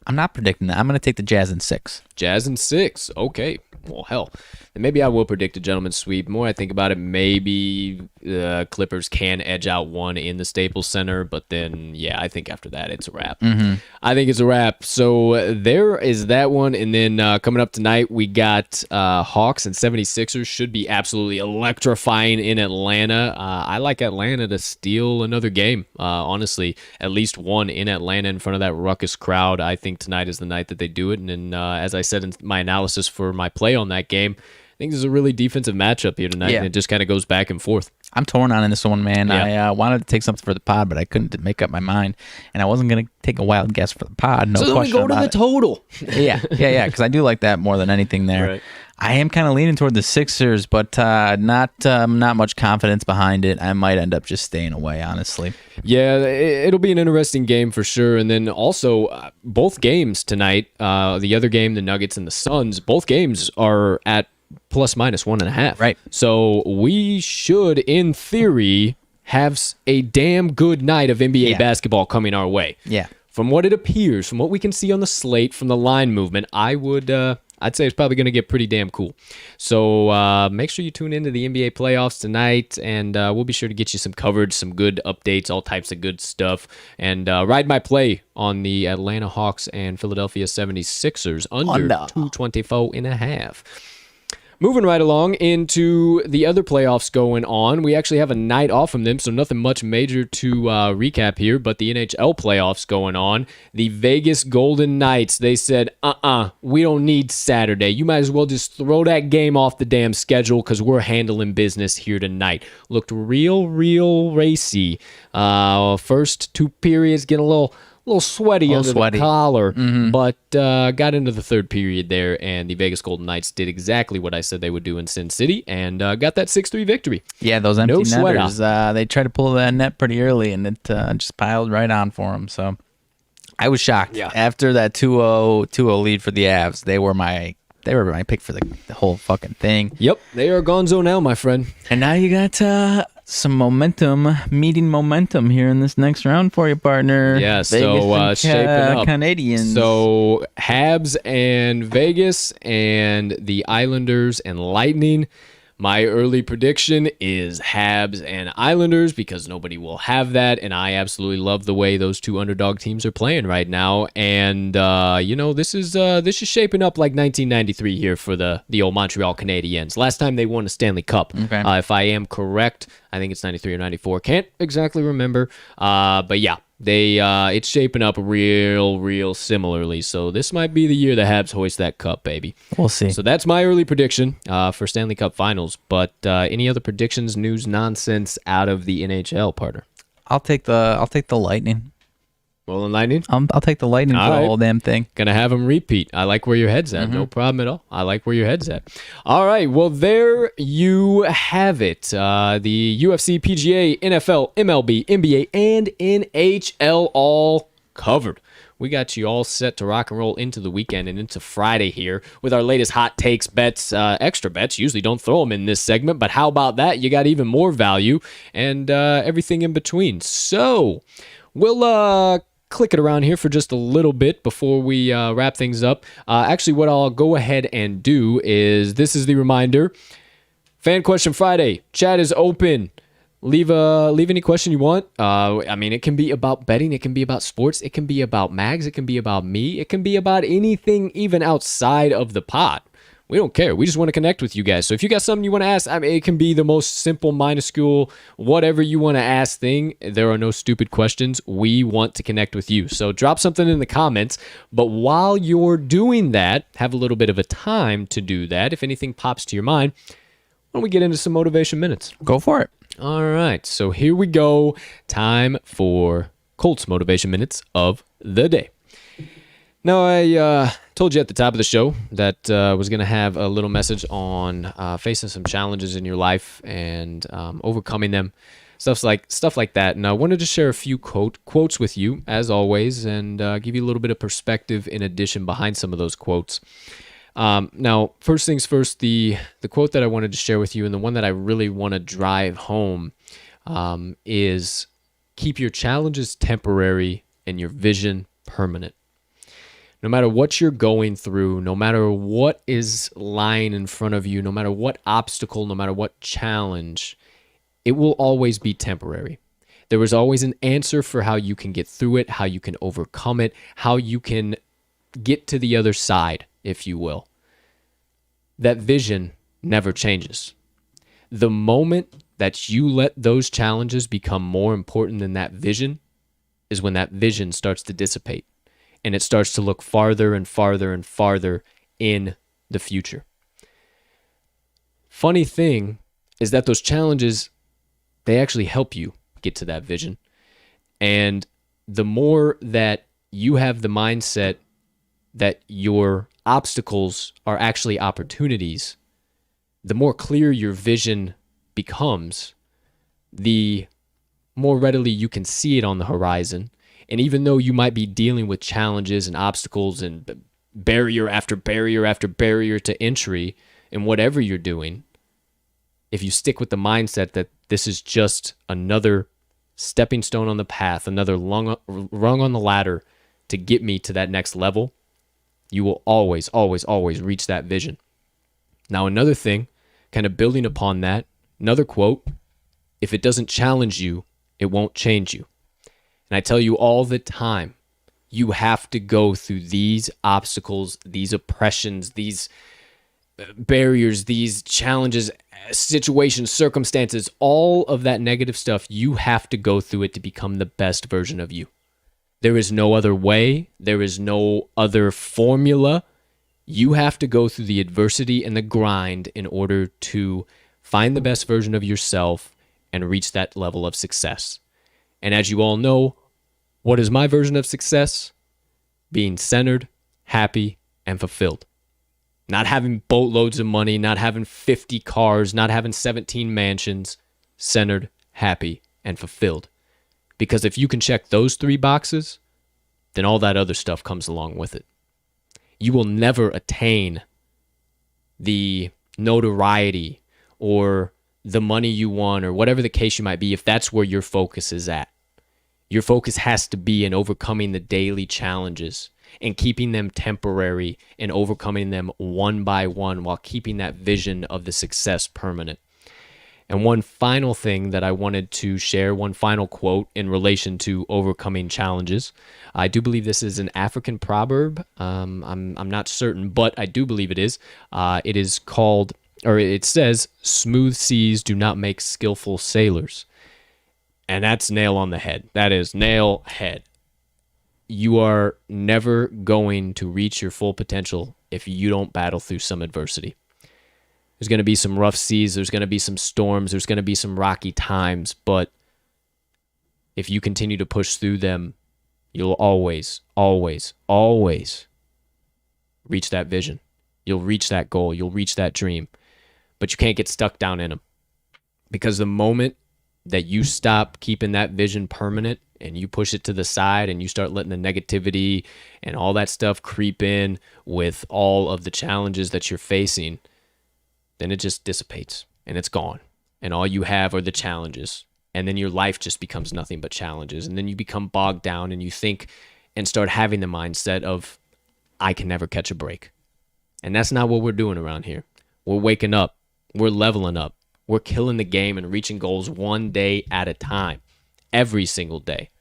I'm not predicting that. I'm going to take the Jazz in 6. Jazz in 6. Okay. Well, hell. And maybe I will predict a gentleman's sweep. The more I think about it, maybe the Clippers can edge out one in the Staples Center. But then, I think after that, it's a wrap. Mm-hmm. I think it's a wrap. So there is that one. And then coming up tonight, we got Hawks and 76ers. Should be absolutely electrifying in Atlanta. I like Atlanta to steal another game. Honestly, at least one in Atlanta in front of that ruckus crowd. I think tonight is the night that they do it. And then, as I said in my analysis for my play on that game, I think there's a really defensive matchup here tonight, and it just kind of goes back and forth. I'm torn on this one, man. I wanted to take something for the pod, but I couldn't make up my mind, and I wasn't going to take a wild guess for the pod. No question about it. So then we go to the total. Yeah, because I do like that more than anything there. Right. I am kind of leaning toward the Sixers, but not much confidence behind it. I might end up just staying away, honestly. Yeah, it'll be an interesting game for sure. And then also, both games tonight, the other game, the Nuggets and the Suns, both games are at plus minus 1.5. Right. So we should, in theory, have a damn good night of NBA basketball coming our way. Yeah. From what it appears, from what we can see on the slate, from the line movement, I'd say it's probably going to get pretty damn cool. So make sure you tune into the NBA playoffs tonight, and we'll be sure to get you some coverage, some good updates, all types of good stuff, and ride my play on the Atlanta Hawks and Philadelphia 76ers under 224.5. Moving right along into the other playoffs going on. We actually have a night off from them, so nothing much major to recap here, but the NHL playoffs going on. The Vegas Golden Knights, they said, we don't need Saturday. You might as well just throw that game off the damn schedule because we're handling business here tonight. Looked real racy. First 2 periods getting a little sweaty under the collar, but got into the third period there, and the Vegas Golden Knights did exactly what I said they would do in Sin City, and got that 6-3 victory. Yeah, those empty netters, they tried to pull that net pretty early, and it just piled right on for them. So I was shocked. Yeah. After that 2-0 lead for the Avs, they were my pick for the whole fucking thing. Yep, they are gonzo now, my friend. And now you got some meeting momentum here in this next round for you, partner. Yeah, so shaping up. Canadians. So Habs and Vegas and the Islanders and Lightning. My early prediction is Habs and Islanders because nobody will have that, and I absolutely love the way those 2 underdog teams are playing right now. And this is shaping up like 1993 here for the old Montreal Canadiens. Last time they won a Stanley Cup. Okay. If I am correct, I think it's 93 or 94. Can't exactly remember. But yeah. It's shaping up real similarly. So this might be the year the Habs hoist that cup, baby. We'll see. So that's my early prediction for Stanley Cup Finals. But any other predictions, news, nonsense out of the NHL, partner? I'll take the Lightning. Rolling Lightning? I'll take the Lightning for the whole damn thing. Gonna have them repeat. I like where your head's at. No problem at all. I like where your head's at. All right. Well, there you have it. The UFC, PGA, NFL, MLB, NBA, and NHL all covered. We got you all set to rock and roll into the weekend and into Friday here with our latest hot takes, bets, extra bets. Usually don't throw them in this segment, but how about that? You got even more value and everything in between. So we'll click it around here for just a little bit before we wrap things up. Actually, what I'll go ahead and do is, this is the reminder. Fan Question Friday. Chat is open. Leave any question you want. It can be about betting. It can be about sports. It can be about mags. It can be about me. It can be about anything even outside of the pot. We don't care. We just want to connect with you guys. So if you got something you want to ask, it can be the most simple, minuscule, whatever you want to ask thing. There are no stupid questions. We want to connect with you. So drop something in the comments. But while you're doing that, have a little bit of a time to do that. If anything pops to your mind, why don't we get into some motivation minutes? Go for it. All right. So here we go. Time for Colt's motivation minutes of the day. Now, I told you at the top of the show that was going to have a little message on facing some challenges in your life and overcoming them, stuff like that. And I wanted to share a few quotes with you, as always, and give you a little bit of perspective in addition behind some of those quotes. Now, first things first, the quote that I wanted to share with you and the one that I really want to drive home is, keep your challenges temporary and your vision permanent. No matter what you're going through, no matter what is lying in front of you, no matter what obstacle, no matter what challenge, it will always be temporary. There is always an answer for how you can get through it, how you can overcome it, how you can get to the other side, if you will. That vision never changes. The moment that you let those challenges become more important than that vision is when that vision starts to dissipate. And it starts to look farther and farther and farther in the future. Funny thing is that those challenges, they actually help you get to that vision. And the more that you have the mindset that your obstacles are actually opportunities, the more clear your vision becomes, the more readily you can see it on the horizon. And even though you might be dealing with challenges and obstacles and barrier after barrier after barrier to entry in whatever you're doing, if you stick with the mindset that this is just another stepping stone on the path, another rung on the ladder to get me to that next level, you will always, always, always reach that vision. Now, another thing, kind of building upon that, another quote, if it doesn't challenge you, it won't change you. And I tell you all the time, you have to go through these obstacles, these oppressions, these barriers, these challenges, situations, circumstances, all of that negative stuff, you have to go through it to become the best version of you. There is no other way. There is no other formula. You have to go through the adversity and the grind in order to find the best version of yourself and reach that level of success. And as you all know, what is my version of success? Being centered, happy, and fulfilled. Not having boatloads of money, not having 50 cars, not having 17 mansions. Centered, happy, and fulfilled. Because if you can check those 3 boxes, then all that other stuff comes along with it. You will never attain the notoriety or the money you want or whatever the case you might be if that's where your focus is at. Your focus has to be in overcoming the daily challenges and keeping them temporary and overcoming them one by one while keeping that vision of the success permanent. And one final thing that I wanted to share, one final quote in relation to overcoming challenges. I do believe this is an African proverb. I'm not certain, but I do believe it is. It is called, or it says, "Smooth seas do not make skillful sailors." And that's nail on the head. That is nail head. You are never going to reach your full potential if you don't battle through some adversity. There's going to be some rough seas. There's going to be some storms. There's going to be some rocky times. But if you continue to push through them, you'll always, always, always reach that vision. You'll reach that goal. You'll reach that dream. But you can't get stuck down in them. Because the moment that you stop keeping that vision permanent and you push it to the side and you start letting the negativity and all that stuff creep in with all of the challenges that you're facing, then it just dissipates and it's gone. And all you have are the challenges. And then your life just becomes nothing but challenges. And then you become bogged down and you think and start having the mindset of, I can never catch a break. And that's not what we're doing around here. We're waking up. We're leveling up. We're killing the game and reaching goals one day at a time, every single day.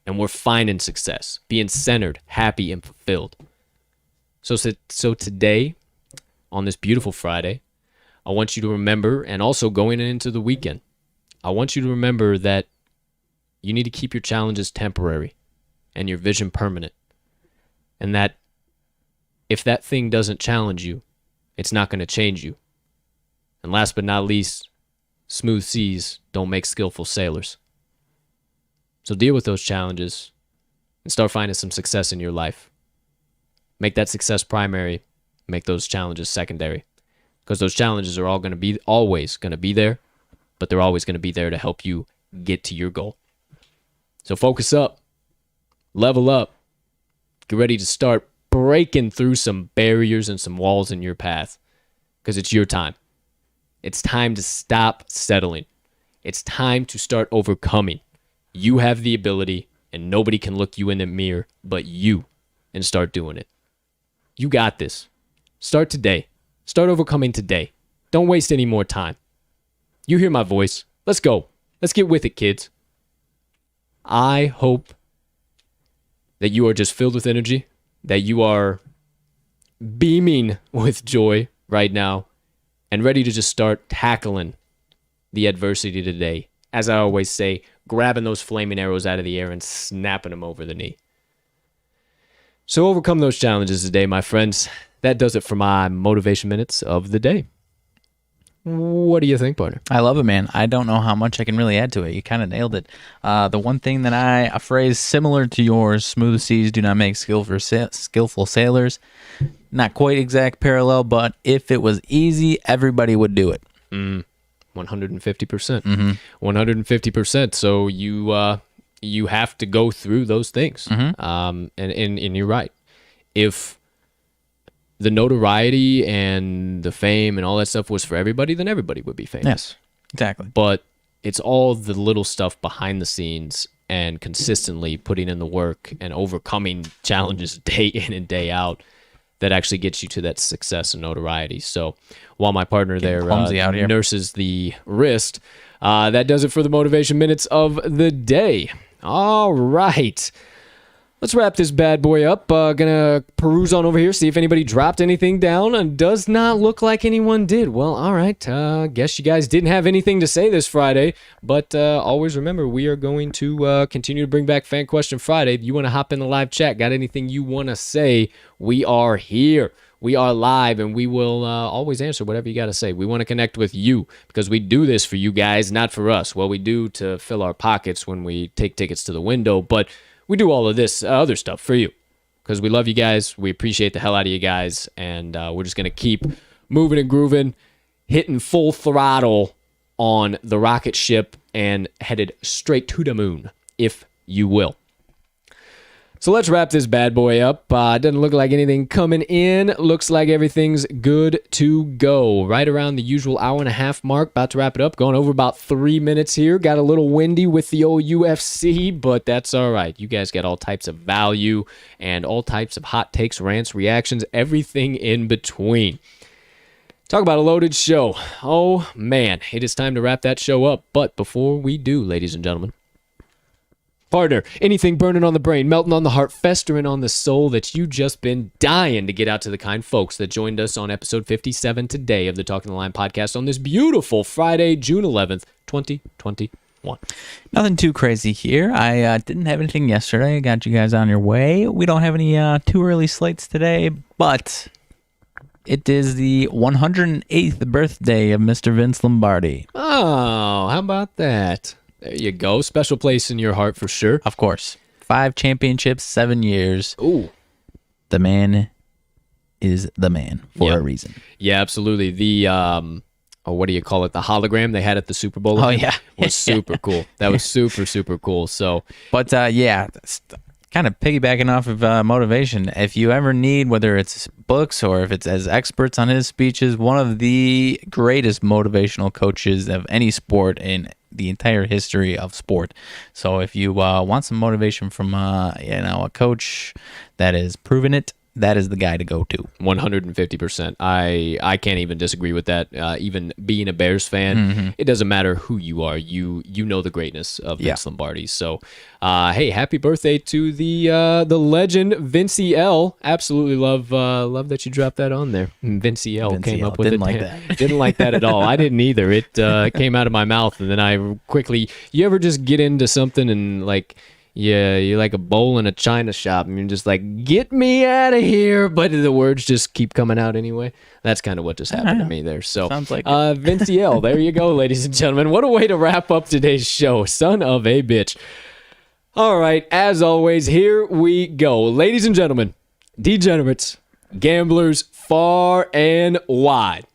And we're finding success, being centered, happy, and fulfilled. So today, on this beautiful Friday, I want you to remember, and also going into the weekend, I want you to remember that you need to keep your challenges temporary and your vision permanent. And that if that thing doesn't challenge you, it's not going to change you. And last but not least, smooth seas don't make skillful sailors. So deal with those challenges and start finding some success in your life. Make that success primary, make those challenges secondary. Because those challenges are always going to be there, but they're always going to be there to help you get to your goal. So focus up, level up, get ready to start breaking through some barriers and some walls in your path, because it's your time. It's time to stop settling. It's time to start overcoming. You have the ability, and nobody can look you in the mirror but you, and start doing it. You got this. Start today. Start overcoming today. Don't waste any more time. You hear my voice. Let's go. Let's get with it, kids. I hope that you are just filled with energy, that you are beaming with joy right now, and ready to just start tackling the adversity today. As I always say, grabbing those flaming arrows out of the air and snapping them over the knee. So overcome those challenges today, my friends. That does it for my motivation minutes of the day. What do you think, partner? I love it, man. I don't know how much I can really add to it. You kind of nailed it. The one thing that a phrase similar to yours, smooth seas do not make skillful sailors. Not quite exact parallel, but if it was easy, everybody would do it. 150%. 150%. So you have to go through those things. And you're right. If the notoriety and the fame and all that stuff was for everybody, then everybody would be famous. Yes, exactly. But it's all the little stuff behind the scenes and consistently putting in the work and overcoming challenges day in and day out that actually gets you to that success and notoriety. So while my partner there nurses the wrist, that does it for the Motivation Minutes of the day. All right. Let's wrap this bad boy up. Gonna peruse on over here, see if anybody dropped anything down. And does not look like anyone did. Well, all right. Guess you guys didn't have anything to say this Friday. But always remember, we are going to continue to bring back Fan Question Friday. If you want to hop in the live chat, got anything you want to say, we are here. We are live, and we will always answer whatever you got to say. We want to connect with you because we do this for you guys, not for us. Well, we do to fill our pockets when we take tickets to the window, but we do all of this other stuff for you because we love you guys. We appreciate the hell out of you guys, and we're just going to keep moving and grooving, hitting full throttle on the rocket ship and headed straight to the moon, if you will. So let's wrap this bad boy up. Doesn't look like anything coming in. Looks like everything's good to go. Right around the usual hour and a half mark. About to wrap it up. Going over about 3 minutes here. Got a little windy with the old UFC, but that's all right. You guys get all types of value and all types of hot takes, rants, reactions, everything in between. Talk about a loaded show. Oh, man. It is time to wrap that show up. But before we do, ladies and gentlemen, partner, anything burning on the brain, melting on the heart, festering on the soul that you just been dying to get out to the kind folks that joined us on episode 57 today of the Talking the Line podcast on this beautiful Friday, June 11th, 2021. Nothing too crazy here. I didn't have anything yesterday. I got you guys on your way. We don't have any too early slates today, but it is the 108th birthday of Mr. Vince Lombardi. Oh, how about that? There you go. Special place in your heart for sure. Of course. 5 championships, 7 years. Ooh. The man is the man for a reason. Yeah, absolutely. The, what do you call it? The hologram they had at the Super Bowl. Oh, yeah. Was super cool. That was super, super cool. So, but yeah, kind of piggybacking off of motivation. If you ever need, whether it's books or if it's as experts on his speeches, one of the greatest motivational coaches of any sport in the entire history of sport. So if you want some motivation from a coach that is proven it, that is the guy to go to. 150%. I can't even disagree with that. Even being a Bears fan, it doesn't matter who you are. You know the greatness of Vince Lombardi. So, hey, happy birthday to the legend Vincey L. Absolutely love that you dropped that on there. Vincey L came up with didn't it. Like that. Didn't like that at all. I didn't either. It came out of my mouth, and then I quickly. You ever just get into something and like. Yeah, you're like a bowl in a china shop, and you're just like, get me out of here, but the words just keep coming out anyway. That's kind of what just happened to me there. So, sounds like Vincey L, there you go, ladies and gentlemen. What a way to wrap up today's show. Son of a bitch. All right, as always, here we go. Ladies and gentlemen, degenerates, gamblers far and wide.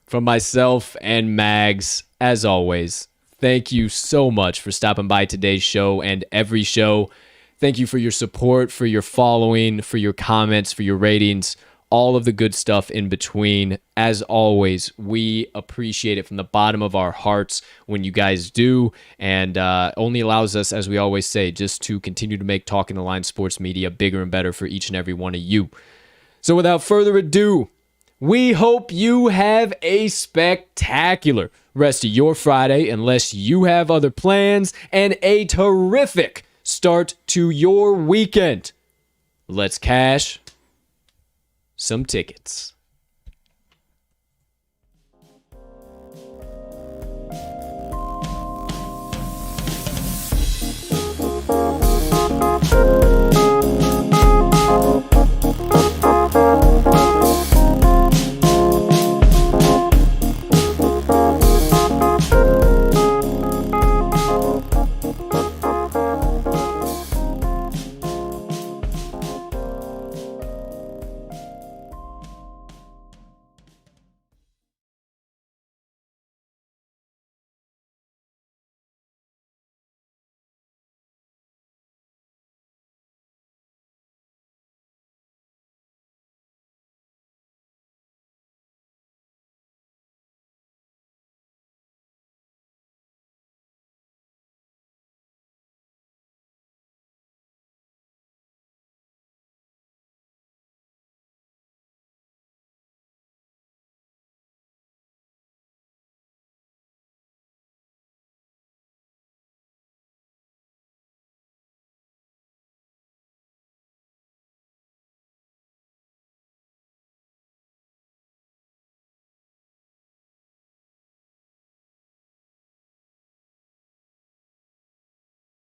From myself and Mags, as always, thank you so much for stopping by today's show and every show. Thank you for your support, for your following, for your comments, for your ratings, all of the good stuff in between. As always, we appreciate it from the bottom of our hearts when you guys do, and only allows us, as we always say, just to continue to make Talking the Line sports media bigger and better for each and every one of you. So without further ado, we hope you have a spectacular rest of your Friday, unless you have other plans, and a terrific start to your weekend. Let's cash some tickets.